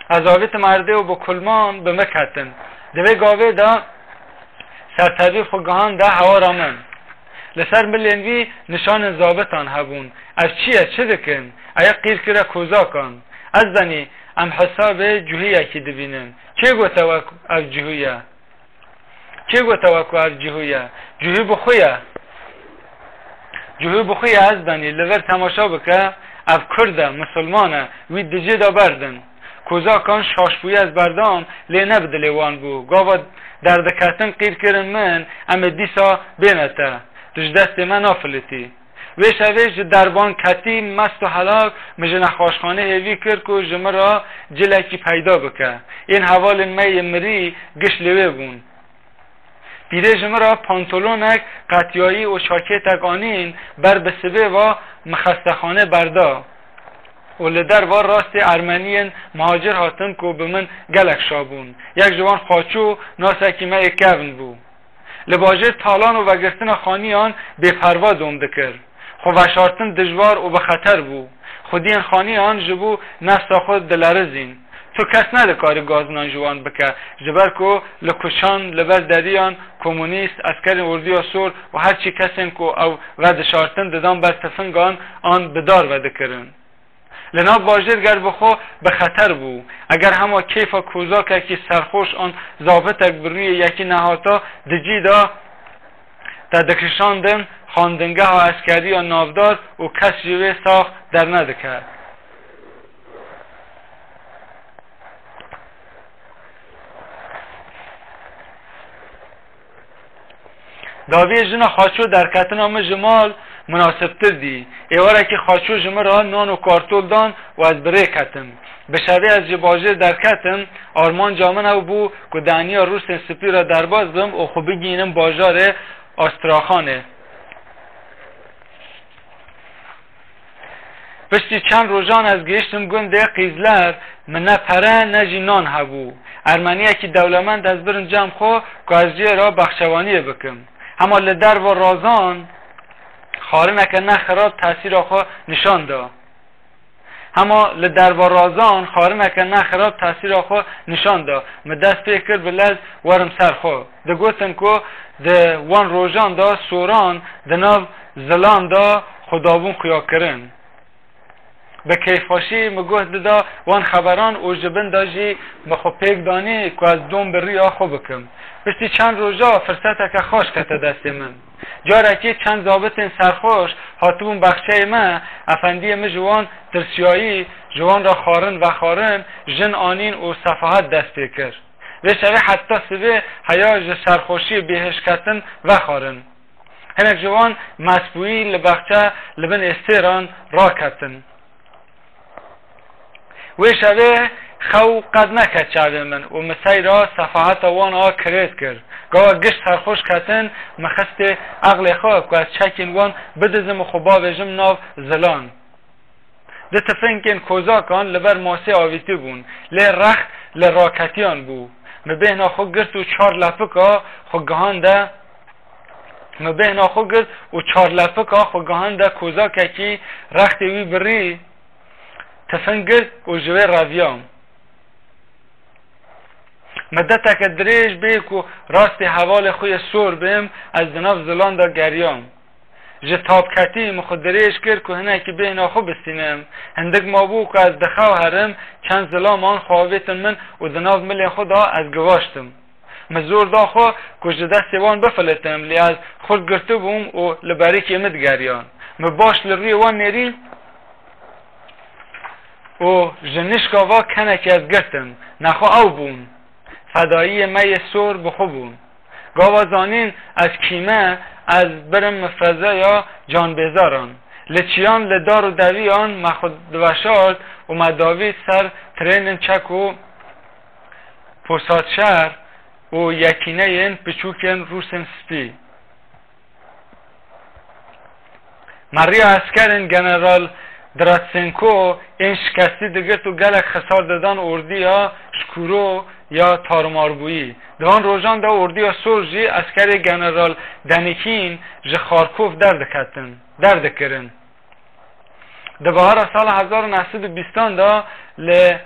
از آویت مرده و با کلمان به مکتن دوی گاوه دا سرطبی خوگهان دا هوا رامن لسر ملینوی نشان زابطان هبون از چه دکن ایا قیر کره کوزاکان از دنی ام حساب جوهیه که دبینن چه گوته وکو از جوهیه جوهی بخویه از دنی لور تماشا بکه اف کرده مسلمانه وی دجه دا بردن کوزاکان شاشبوی از بردان لی نبده لیوان بو گاوا در دکتن قیر کرن من ام دیسا بینته دوش دست من آفلتی ویش دربان کتی مست و حلاک مجه نخاشخانه هیوی کرد که جمع را جلکی پیدا بکه این حوال می مری گش لیوه بون بیره جمع را پانتولونک قطیایی و شاکتک آنین بر بسبه و مخستخانه بردا و لدر و راست ارمنین مهاجر هاتن که به من گلک شابون یک جوان خاچو ناسکی مای کون بو لباجر تالان و وگرتن خانیان بے پروا دومده کرد خو وشارتن دجوار و بخطر بو خودی این خانیان جبو نستا خود دلرزین تو کس نده کاری گازنان جوان بکه جبر که لکوشان لبر دریان کمونیست اسکر اردی و سور و هر چی کسین که او ود شارتن ددان بر تفنگان آن بدار وده کرن لنا باجر گر بخو به خطر بو اگر همه کیفا کوزاک که سرخوش آن ضابطک بروی یکی نهاتا دجی دا دکشاندن خاندنگه ها اسکری یا نافدار و کس جوه ساخت در ندکرد داوی جنا خاچو در کتنام جمال مناسب تر دی ایواره که خاچو جمع را نان و کارتول دان و از بره کتن به شبه از جباجر در کتن آرمان جامن او بو که دنیا روسن سپی را درباز بم و خوبی گینم باجار آستراخانه پشتی چند روزان از گشتم گنده قیزلر من نه پره نه جینان هبو ارمنیه که دولمند از برن جمع خو که از جه را بخشوانیه بکم اما لدر و رازان خاره نکه نه خراب تاثیر خو نشان دا اما لدر و رازان خاره نکه نه خراب تاثیر خو نشان دا مدست فکر بلز ورم سر خو ده گوتن که ده وان روزان دا سوران ده ناو زلان دا خدابون خیا کرن به کیفاشی مگوه دا وان خبران او جبن دا جی مخو پیک دانی که از دوم بری آخو بکم پشتی چند روزا فرصت که خوش کته دست من جارکی چند ضابط سرخوش هاتبون بخشه من افندی من جوان ترسیایی جوان را خارن و خارن جن آنین او صفحات دست کرد و شوه حتی سبه حیاج سرخوشی بهش کتن و خارن هنک جوان مسبوعی لبخچه لبن استیران را کتن و شوه خو قد نکد شعب من و مسای را صفحات وان ها کرد کرد گاه گشت سرخوش کتن مخست عقل خواه که از چکین وان بدزم خوبا بجم ناو زلان ده تفنکن کوزاکان لبر ماسه آویتی بون لی رخت لی راکتیان بو مبهنا خود گرد و چار لپکا خود گهان ده مبهنا خود گرد و چار لپکا خود گهان ده کوزاکا کی رخت وی بری تفنگرد و جوه راویام مدت که دریج بیکو راست حوال خوی سور بیم از دناف زلان دا گریام جه تابکتی مخود دریج کرد که هنه که بین آخو بستینم هندگ ما بو که از دخو هرم چند زلام آن خواهیتن من و دناف ملی خدا از گواشتم مزور دا خو که جه دست وان بفلتم لی از خود گرتو بوم و لبری که امد گریان مباش لروی وان نیری و جنشکا وا کنه که از گرتم نخو او بون فدایی می سور بخوبون گاوا زانین از کیمه از برم مفرزه یا جان بیزاران لچیان لدار و دویان مخود دوشارد و مداوید سر ترین چک و پوسات شهر و یکینه این پچوکن روسن سپی مریا اسکرین جنرال دراتسنکو این شکستی دیگر تو گلک خسار دادن اردی یا شکورو یا تارماربویی دوان روزان دا اردی یا سورجی اسکری جنرال دنیکین جه خارکوف درد کرن ده بهار سال 1920 دا ل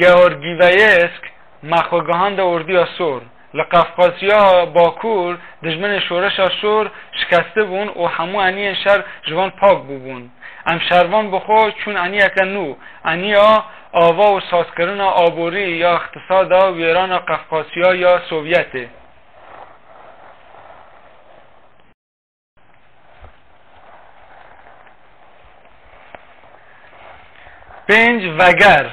گهورگیویسک مخوگهان دا اردی یا سور لقفقاسیا باکور دجمن شورش سور شکسته بون و همو انی شهر جوان پاک بون ام شروان بخو چون انی اکن نو انی آوا و سازکرن آبوری یا اقتصاد ویران قفقاسیا یا سوویته پنج وگر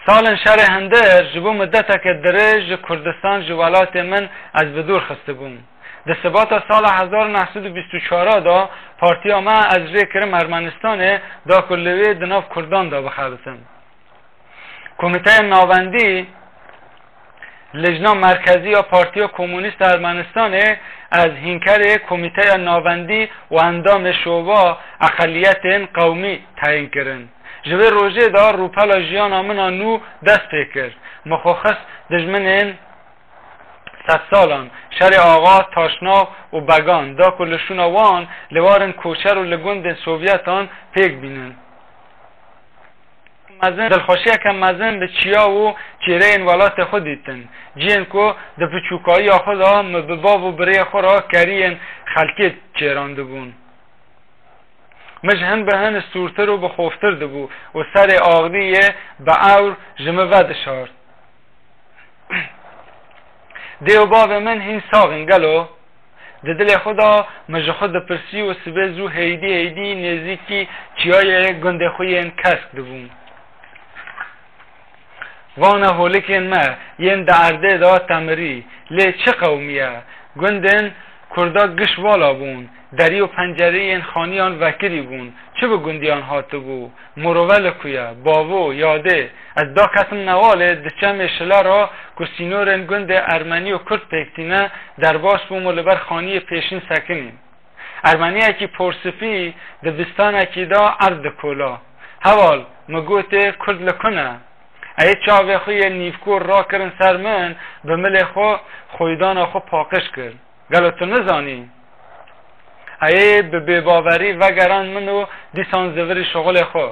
سالن شهر هندر جبو مدت که درج کردستان جوالات من از بدور خسته بوم ده ثبات سال 1924 دا پارتیا ما از ریکرم ارمنستان دا کلوی دناف کردان دا بخبتم کمیته ناوندی لجنه مرکزی یا پارتیا کمونیست ارمنستان از هینکر کمیته ناوندی و اندام شعبا اقلیت قومی تعیین کرن جوه روژه دا روپلا جیان آمنا نو دست پیکر مخوخص دجمن 100 سالان شر آقا تاشنا و بگان دا کلشون وان لوارن کوشر و لگند سوویتان پیک بینن مزن دلخوشی کم مزن به چیا و چیره این ولات خود دیتن جین کو ده پچوکایی خود ها مبباب و بری خورا کرین خلکت چیرانده بون مجهن به هن سورتر و بخوفتر دبو و سر آغدیه به اور جمه ود شارد دیو باب من هین ساغن گلو ده دل خدا مجه خود پرسی و سبه زو هیدی نزیکی چیای گنده خوی این کسک دبون وانا هولکین ما ین درده دا تمری لی چه قومیه گندن کردا گش والا بون دری و پنجره این خانیان وکری بون چه به گندیان هاتو بو مروول کویا باو یاده از دا قسم نواله دچم اشلا را کسینورن گند ارمنی و کرد پیکتینه در باس بوم و لبر خانی پیشین سکنیم ارمنی اکی پرسفی دبستان اکی دا عرض کولا حوال مگوت کرد لکنه ای چاوه خوی نیفکور را کرن سر من به مل خو خویدان خو پاکش کرد گلتو نزانی ای به بیباوری وگران منو دیسان زوری شغل خو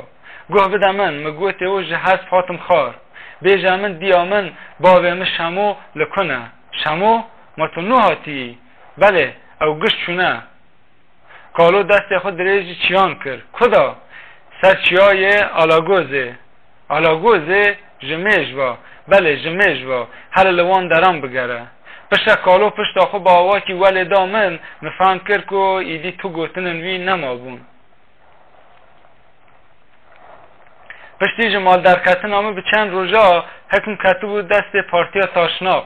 گوه بده من مگوت او جهاز فاطم خار بیجا من دیا من باوه من شمو لکنه شمو ما تو نو هاتی بله او گشت چونه کالو دست خود دریجی چیان کرد کدا سر چیای آلاگوزه جمیش با بله جمیش با هر لوان درام بگره پشت کالو پشت آخو با آواکی ولی دامن مفهم کرد که ایدی تو گوتنن وی نمابون پشتی جمال در کتن آمه به چند روژا حکم کتو بود دست پارتیا تاشناق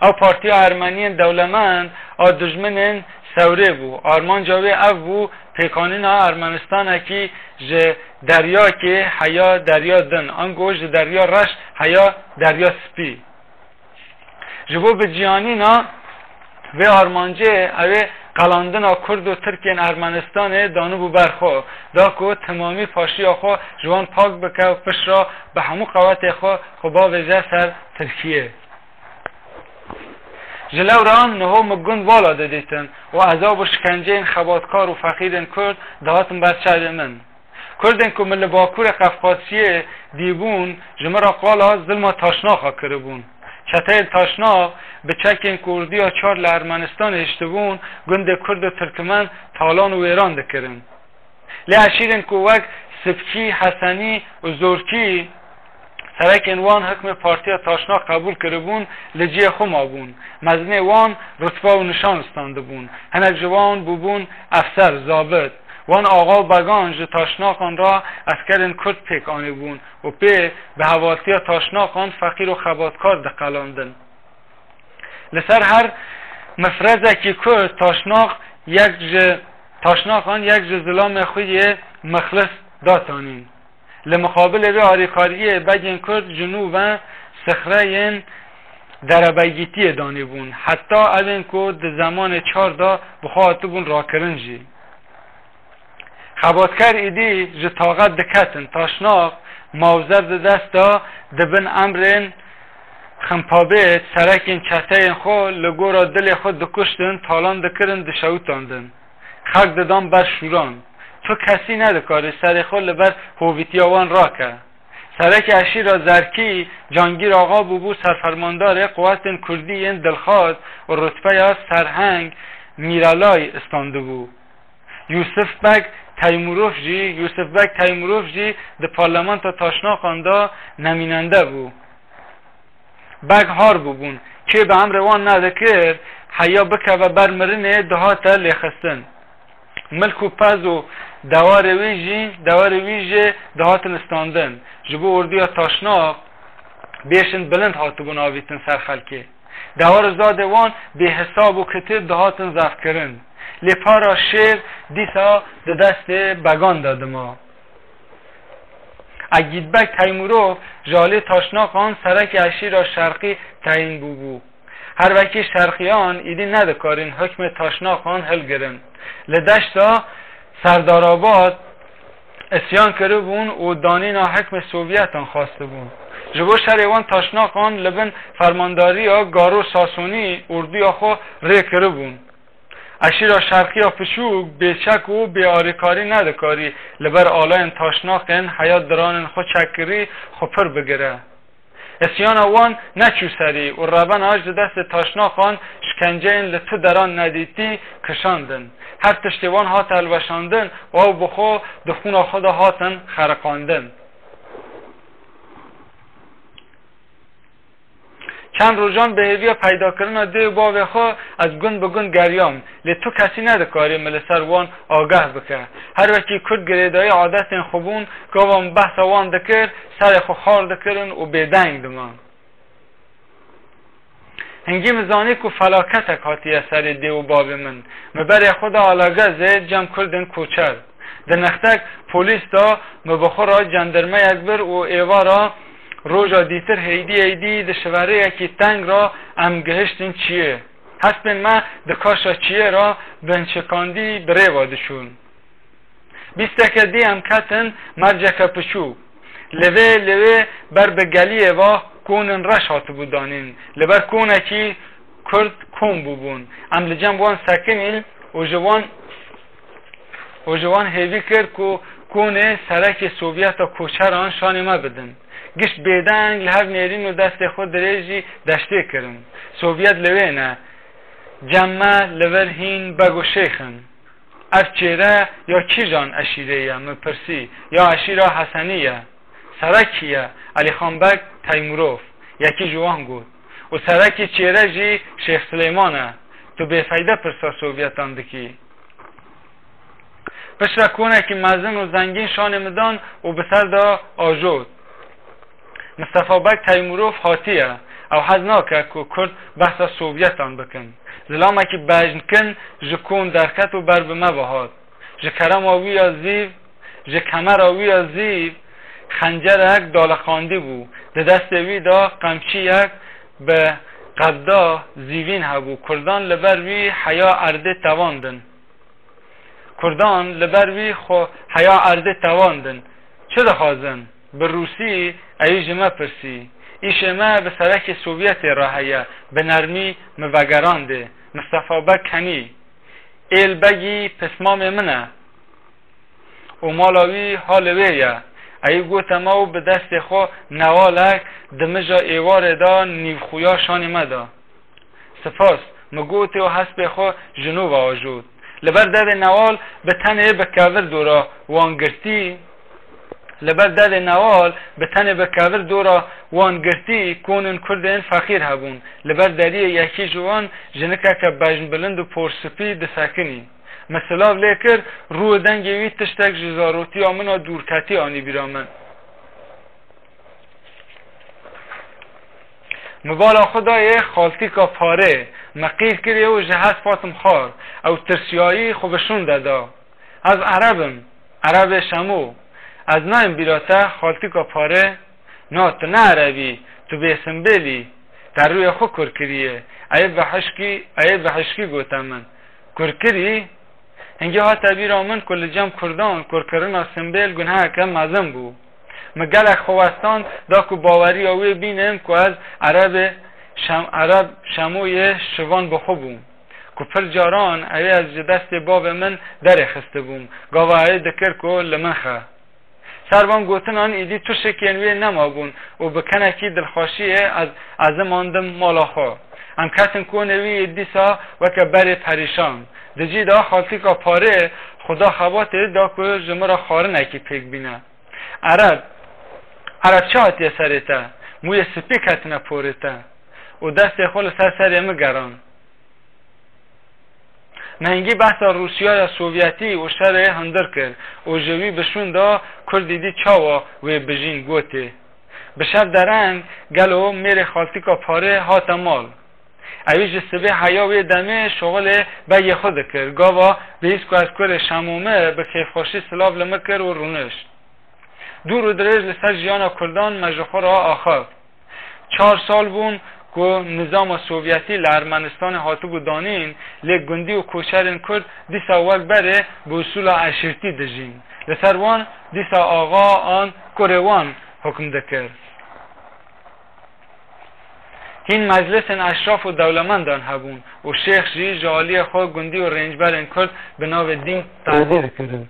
او پارتیا ارمنی دولمند آ دجمن سوره بو آرمان جاوه او بو پیکانین ها ارمنستان اکی جه دریا که حیا دریا دن آنگو جه دریا رش حیا دریا سپی جبو به جیانین ها و آرمانجه اوه قلاندن ها کرد و ترکین ارمنستان دانو بو برخو دا که تمامی پاشی خو جوان پاک بکه و پش را به همو قوات خو خوبا وزه سر ترکیه جلو ران نهو مگون والا دادیتن و عذاب و شکنجه این خباتکار و فقیرن کرد دهاتن برچه من کردن که مل باکور قفقاسیه دیبون جمرا قالا ظلم تاشناخا کربون چطه تاشناخ به چکین کردی ها چار لارمنستان اشتبون گنده کرد و ترکمن تالان و ایران دکرن لی عشیرن که وقت سبکی حسنی و زورکی سرکن وان حکم پارتیا تاشناق قبول کربون لجی خم آبون مزنه وان رتبه و نشان استانده بون هنک جوان بوبون افسر زابط وان آقا بگان جه تاشناقان را اسکرین کرد پیک آنی بون و به حوالتیا تاشناقان فقیر و خباتکار دقلاندن لسر هر مفرزه که کرد تاشناقان یک جه ظلام خوی مخلص داتانین لمقابل به آریکاریه بگین کرد جنوب و سخره دربگیتی دانی بون حتی اوین که زمان 4 دا بخواهد بون را کرنجی خباتکر ایدی جه طاقت دکتن تاشناق موزر دستا دبن امرین خمپابت سرکین چته خو لگو را دل خود دکشتن تالان دکرن دشوتاندن خاک ددان بر شوران تو کسی ندکاره سر خود لبر هویتیاوان را که سرک اشیر را زرکی جانگیر آقا بوبو سرفرماندار قوات کردی این دلخواست و رتبه یا سرهنگ میرالای استانده بو یوسف بگ تیموروف جی ده پارلمان تا تاشناقاندا نمیننده بو بگ هار بوبون که به امر وان ندکر حیا بکه و برمرنه دهاتا لیخستن ملک و پز و دوار ویجی دهاتن استاندن جبو اردیا تاشناق بیشن بلند هاتبون آویتن سر خلکه دوار زاده وان به حساب و کتر دهاتن زفت کرن لپارا شیر دیسا ده دست بگان داده ما اگیدبک تیموروف جاله تاشناقان سرک اشیر شرقی تعیین بو هر وکی شرقیان ایدی ندکارین حکم تاشناقان هل گرن لدشتا سردارآباد اسیان کرده بون و دانینا حکم سوویتان خواسته بون جبو شریوان تاشناقان لبن فرمانداری ها گارو ساسونی اردوی خو ری کرده بون اشیرا شرقی ها پشوک بیچک و بیارکاری ندکاری لبر آلاین تاشناقین حیات درانین خو چکری خو پر بگره اسیان وان نچو سری و ربن آج دست تاشناقان شکنجه این لطو دران ندیتی کشاندن هر تشتیوان هات الوشاندن و او بخو دخون خود هاتن خرقاندن چند روزان به هیویا پیدا کردن دوی باوی خو از گند به گند گریام لی تو کسی ندکاری ملسر وان آگه بکه هر وکی کرد گریدای عادت این خوبون گوام بحث وان دکر سر خو خار دکرن و بیدنگ دمان هنگی مزانی که فلاکتک هاتی سر دیو باب من مبر خدا آلاگه زید جمع کردن کوچر در نختک پولیس دا مبخورا جندرمه اکبر و ایوارا روژا دیتر هیدی ده شوره یکی تنگ را ام گهشتن چیه هسپن ما دکاشا چیه را بنچکاندی بره وادشون بیسته دی هم کتن مرجک پچو لوه بر بگلیه و کونن رش هاتو بودانین لبر کونه کی کرد کون بوبون ام لجم وان سکنیل و جوان هیوی کرد که کونه سرک سوویت و کوچران شانی ما بدن گشت بیدنگ لهر نیرین و دست خود دریجی دشته کرن سوویت لوه نه جمع لور هین بگو شیخن اف چیره یا کی جان اشیره مپرسی یا اشیره حسنیه سرکیه علی خانبک تیموروف یکی جوان گود و سرکی چیره جی شیخ سلیمانه تو بفایده پرسا سوویتان دکی پشت کونه که مزن و زنگین شان مدان و بسر دا آجود مصطفی بک تیموروف حاتیه او حزناکه که کرد بحثا سوویتان بکن زلامه که بجن کن جکون درکت و بر بمه بهاد جکرم آوی زیو جکمر آوی زیو خنجر یک دال خاندی بو ده دست وی دا قمچی یک به قدا زیوین هبو کردان لبر وی حیا ارده تواندن کردان لبر وی خو حیا ارده تواندن چه دخوازن؟ به روسی ایج ما پرسی ایش ما به سرک سوویت راهیه به نرمی مبگرانده مصطفی بک کنی ایل بگی پسمام منه و مالاوی حال ویه ای گوتماو به دست خو نوالک دمجا ایوار دا نیوخویا شانی مدا سپاس مگوتی و حسب خو جنوب آجود لبر داد نوال به تنه به کور دورا وانگرتی لبر داد نوال به تنه به کور دورا وانگرتی کونن کردین فقیر هبون لبر دادی یکی جوان جنکه که بجن بلند و پرسپی دسکنی مثلا لیکر رو دنگی تشتک جزاروتی آمنا دورکتی آنی بیرامن مبالا خدای خالتی که پاره مقیر کریه و جهاز فاطم خار او ترسیایی خوبشون دادا از عرب شمو از نایم بیراته خالتی که پاره نا تو نه عربی تو بیسم بلی در روی خود کر کریه ایه بحشکی گوتم من کر کری هنگی ها تبیر آمن کل جمع کردان کرکرنا سنبیل گناه کم مزم بو مگلک خوستان دا که باوری آوی بینم که از عرب شموی شوان بخو بوم که پر جاران اوی از دست باب من در خسته بوم گاوه اوی دکر که لمن خواه سربان گوتن آن ایدی تو شکنوی نما بون و بکنکی دلخوشیه از ازم آندم مالا خواه ام کتن کونوی ایدی سا وکه بر پریشان دجی دا خالتی که پاره خدا خواته دا که جمعه خاره نکی پیک بینه عرب چه هاتی سرته موی سپی کتنه پورته و دست خول سر مگران نهنگی بحثا روسیا یا سوویتی و شر هندر کرد و جوی بشون دا کردیدی چاوا و بجین گوته بشب درنگ گلو میر خالتی که پاره هاتا مال اوی جسبه حیاوی دمه شغل بگی خود کرد گاوا به ایس که از کر شمومه به کیفخوشی سلاف لمه کرد و رونش دور و درز لسر جیانا کردان مجخور آخر 4 سال بون که نظام سوویتی لارمنستان هاتو بودانین لیک گندی و کوچرین کرد دیسا وقت بره به اصول عشیرتی دجین لسر وان دیسا آقا آن کروان حکم دکر این مجلس اشراف و دولمندان هبون و شیخ جی جالی خواه گندی و رنجبرین کرد به ناو دین تعذیر کرد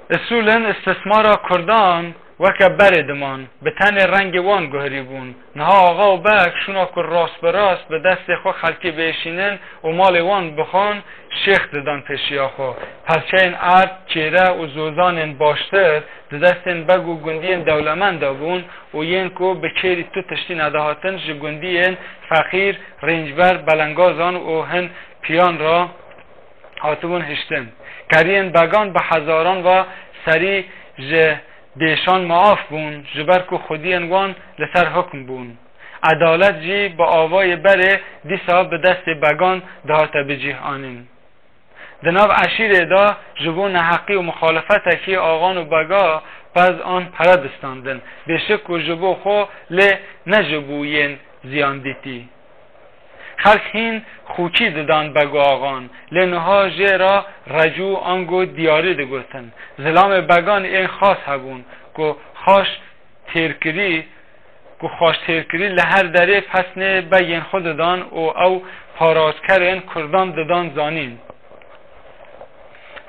اصولا استثمار کردان وکه بردمان به تن رنگ وان گهری بون نها آقا و بک شونا که راست به راست به دست خو خلکی بشینن و مال وان بخوان شیخ دادن پیشیا خو پرچه این عرب چیره و زوزان باشتر ده دست این بگو گندی دولمند بون و ین که به چیری تو تشتی ندهاتن جه گندی این فقیر رنجبر بلنگازان و هن پیان را هاتبون هشتن کرین بگان به هزاران و سری جه دیشان معاف بون جبر که خودی انوان لسر حکم بون عدالت جی با آوای بره دیسا به دست بگان دهاتا بجیه آنین دناب عشیر دا جبون حقی و مخالفت که آغان و بگا پس آن پردستاندن بشک و جبو خو لی نجبوین زیان دیتی خلق هین خوچی ددان بگو آغان لنها جرا رجو آنگو دیاری دگوتن زلام بگان این خاص هبون گو خاش تیرکری لهر دره پسنه بگین خود دان او پارازکرین کردان ددان زانین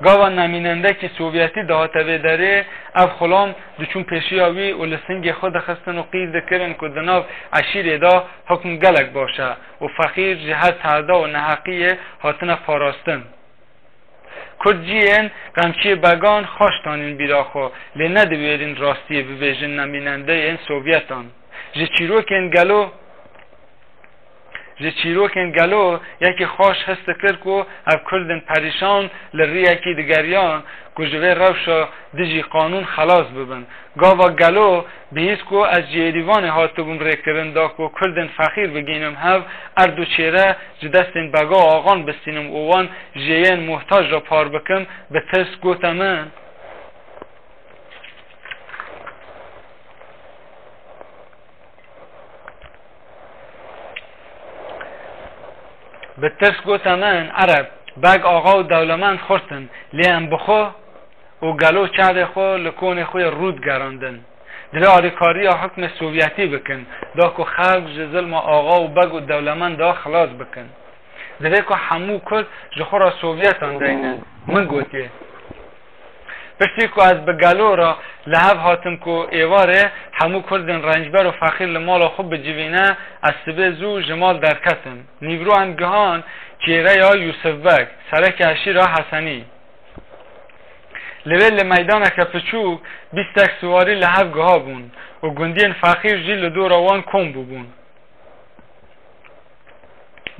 گاوا نمیننده که سوویتی دهاته داره او خلام دچون پیشی آوی و لسنگ خود خستن و قیز دکرن که دناو عشیر دا حکم گلک باشه و فقیر جهت تردا و نحقیه هاتن پاراستن کرد جیین غمچی بگان خاشتانین بیراخو لی ندویرین راستیه بویژن نمیننده این سوویتان جه چیروکن گلو یکی خوش هست کرد که او کردن پریشان لری یکی دگریان که جوه روشا دیجی قانون خلاص ببن گاوا گلو بیهیز که از جیریوان هاتو بون ریکرن دا که کردن فقیر بگینم هاو اردو چیره جدستین بگا آغان بستینم اوان جیین محتاج را پار بکم به ترس گوتمن به ترس گوتمن عرب بگ آقا و دولمند خورتن لیم بخو و گلو چهده خو لکون خوی رود گراندن دل آریکاری حکم سوویتی بکن دا که خلق ظلم آقا و بگ و دولمند دا خلاص بکن دل که همو کرد جخورا سوویتان دینه من گوتیه پشتی که از بگلو را لحب هاتم که ایواره همو کردن رنجبر و فقیر لمال خوب بجوینه از سبه زو جمال درکتن نیورو هم گهان چیره یا یوسف بگ سرک عشیر حسنی لول میدان کپچوک 20 سواری لحب گها بون و گندین فقیر جیل دو روان کم بون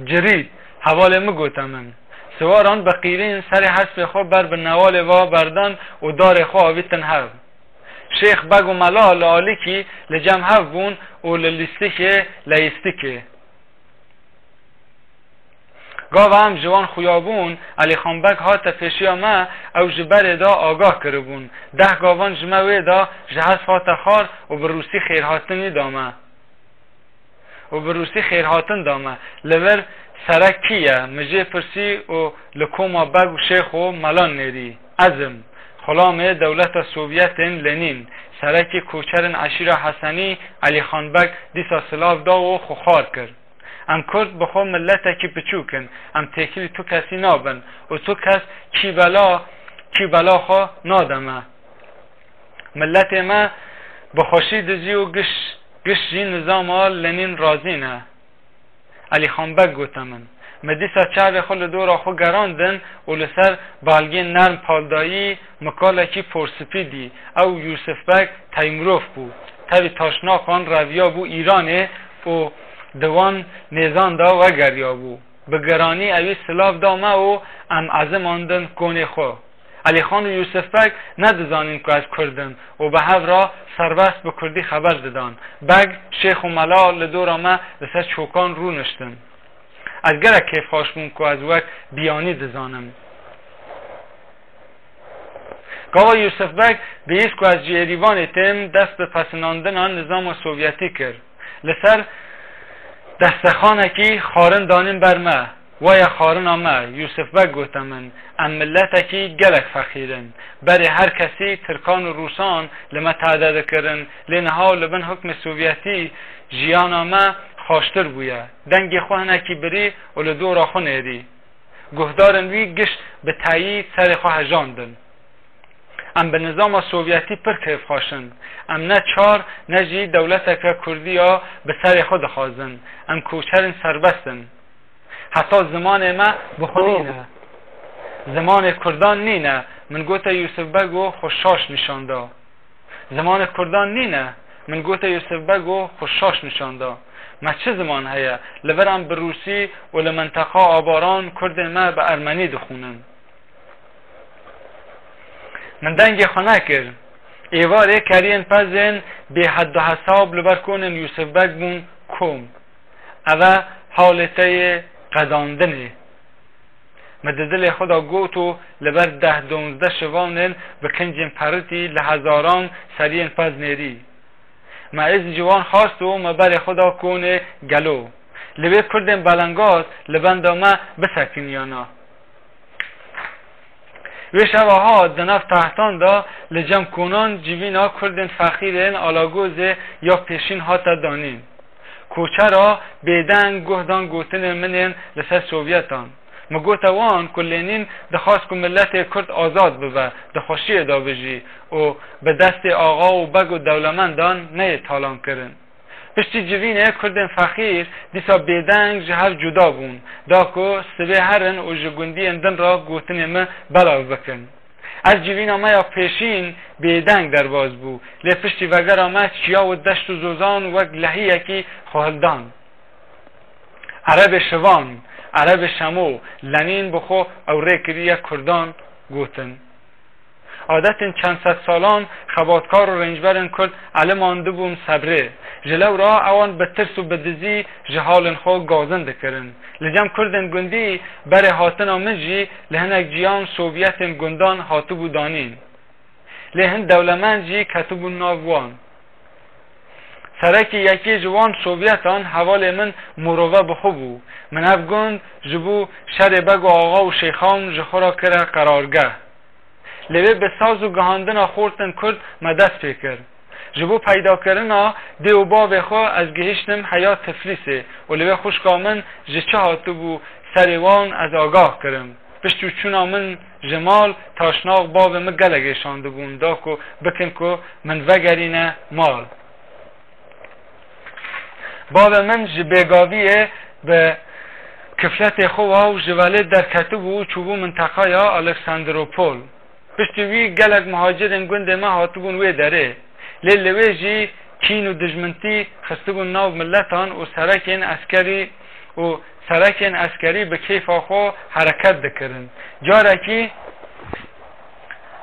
جرید حوال مگوتمن سواران بقیرین سر حسب خود بر به نوال و بردان و دار خود آویتن هف شیخ بگ و ملال آلی کی لجم هف بون و للیستی لیستی گاو هم جوان خویابون علی خان بگ ها تفشی ما او جبر دا آگاه کربون 10 گاوان جمعوی دا جهاز فاتخار و بروسی خیرهاتنی دامه و بروسی خیرهاتن دامه لور سرکیه مجه پرسی و لکوما بگ و شیخ و ملان نیری ازم خلام دولت سوویت لنین سرکی کوچرن عشیر حسنی علی خان بگ دیسا سلاف دا و خوخار کرد ام کرد بخو ملت کی پچوکن ام تکیل تو کسی نابن و تو کس کی بلا خو نادمه ملت ما بخوشی دزی و گش جی نظام لنین رازینه علی خان بگ گوتمن مدیسا چهر خل دور آخو گراندن و لسر بالگین نرم پالدایی مکالکی پرسپیدی او یوسف بگ تیمروف بود تاوی تاشنا خان رویا بو ایرانه و دوان نیزان دا و گریا بو بگرانی اوی سلاف دامه و ام عزم آندن کونه خو علی خان و یوسف بگ ندزانین که از کردن و به هفرا سربست به کردی خبر دادن بگ شیخ و ملال لدور آمه لسر چوکان رو نشتن از گره کیف خاشمون که از وقت بیانی دزانم گاوا یوسف بگ بیست که از جیریوان تیم دست به پسناندن آن نظام سوویتی کرد لسر دستخانه کی خارن دانیم برمه وای خارن آمه یوسف بگ گوتمن ام ملت کی گلک فخیرن بری هر کسی ترکان و روسان لما تعداد کرن لنها لبن حکم سوویتی جیان آمه خاشتر بویه دنگی خواه کی بری و لدور آخو نیری گهدارن وی گشت به تایید سر خواه جاندن ام به نظام سوویتی پر کیف خاشن ام نه چار نه جی دولت که کردی ها به سر خود خوازن ام کوچرن سربستن حتی زمان ما بخونینه زمان کردان نینه من گوته یوسف بگو خوشاش نشانده زمان کردان نینه من گوته یوسف بگو خوشاش نشانده ما چه زمان هیا لورم به روسی و لمنطقه آباران کرد ما به ارمنی دخونن من دنگ خانه کرد ایواره کرین پزن به حد و حساب لبر کنن یوسف بگ بون کم اوه حالته قداندنه مددل خدا گوتو لبر 10-12 شوانن و کنجن پرتی لهزاران سرین پز نیری ما از جوان خواست و مبر خدا کنه گلو لبه کردن بلنگاز لبندامه بسکنیانا و شواها دناف تحتان دا لجم کنان جیوینا کردن فخیرین آلاگوزه یا پیشین هاتا دانین کوچه را بیدنگ گهدان گوتن منین لسر سوویتان مگوتوان کلینین دخواست که ملت کرد آزاد ببه دخوشی دا بجی و به دست آقا و بگ و دولمندان نه تالان کرن پشتی جوینه کردن فقیر دیسا بیدنگ جهر جدا بون دا که سبه هرن و جگوندی اندن را گوتن ما بلاو بکن از جوین آمه یا پیشین بیدنگ در باز بو لی پشتی وگر آمه چیا و دشت و زوزان و لحی یکی خواهلدان عرب شوان عرب شمو لنین بخو او ریکریه کردان گوتن عادت چند صد سالان خباتکار و رنجبرن کرد علم آنده بوم صبره جلو را اوان به ترس و بدزی جهالن خو گازنده کرن لجم کردن گندی بر هاتن آمجی لهنک جیان سوویتن گندان هاتو بودانین لهن دولمند جی کتبو ناوان سرکی یکی جوان سوویتان حوال من مروه بخوبو من افگند جبو شر بگ و آقا و شیخان جخورا کرا قرارگه لبه به ساز و گهاندن خورتن کرد مدست فکر جبو پیدا کرنا دیو با خو از گهشتم حیات تفلیسه و لبه خوشکامن جچه هاتو بو سریوان از آگاه کرم پشتو چون آمن جمال تاشناق باب ما گلگه شانده بون دا کو بکن کو من وگرینه مال باب من جبگاویه به کفلت خواه و جواله در کتب و چوبو منطقه یا الکساندروپول پشتوی گلگ مهاجرین گند ما هاتبون وی داره لیلوی جی کین و دجمنتی خستبون ناو ملتان و سرکین اسکری به کیف آخو حرکت دکرن جارکی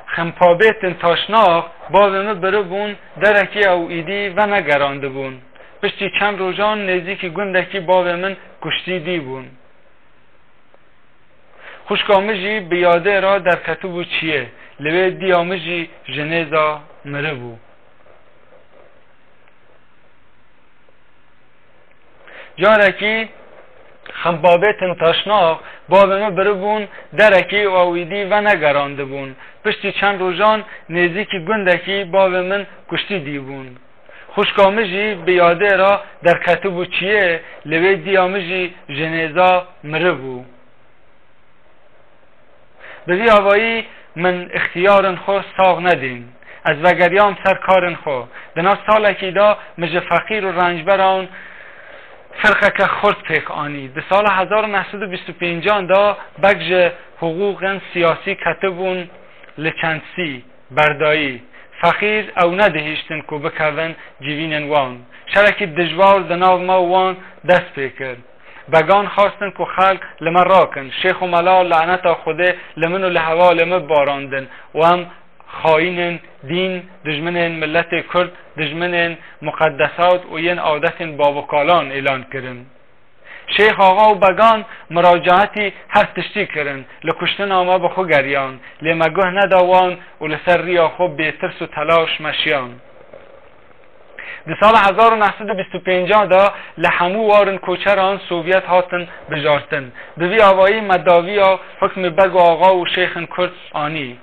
خمپابیتن تاشناق باومه برو بون درکی او ایدی و نگرانده بون پشتی چند روزان نزدیکی گندکی باومن کشتیدی بون خوشکامجی بیاده را در کتبو چیه لوی دیامجی جنیزا مره بو جارکی خمبابتن تاشناق بابمه برو بون درکی و اویدی و نگرانده بون پشتی چند روزان نزدیکی گندکی بابمن کشتی دی بون خوشکامجی بیاده را در کتبو چیه لوی دیامجی جنیزا مره بو بزی آوایی من اختیارن خو ساغ ندین از وگریام سر کارن خو دنا سالکی دا مجه فقیر و رنجبران فرقه که خورد پیک آنی ده سال 1925 دا بگج حقوق سیاسی کتبون لچنسی بردایی فقیر او ندهیشتن که بکوون جیوینن وان شرکی دجوار دناو ما وان دست پیکر بگان خواستن که خلق لمن راکن شیخ و ملا لعنت خوده لمن و لحوا لمن باراندن و هم خاین دین دجمن ملت کرد دجمن مقدسات و ین عادت بابوکالان اعلان کرن شیخ آقا و بگان مراجعتی هر تشتی کرن لکشتن آما بخو گریان لمگه نداوان و لسر ریا خوب بیترس و تلاش مشیان در سال 1925 دا لحمو وارن کوچران سوویت هاتن بجارتن دوی آوایی مداوی ها حکم بگ و آقا و شیخ کرد آنی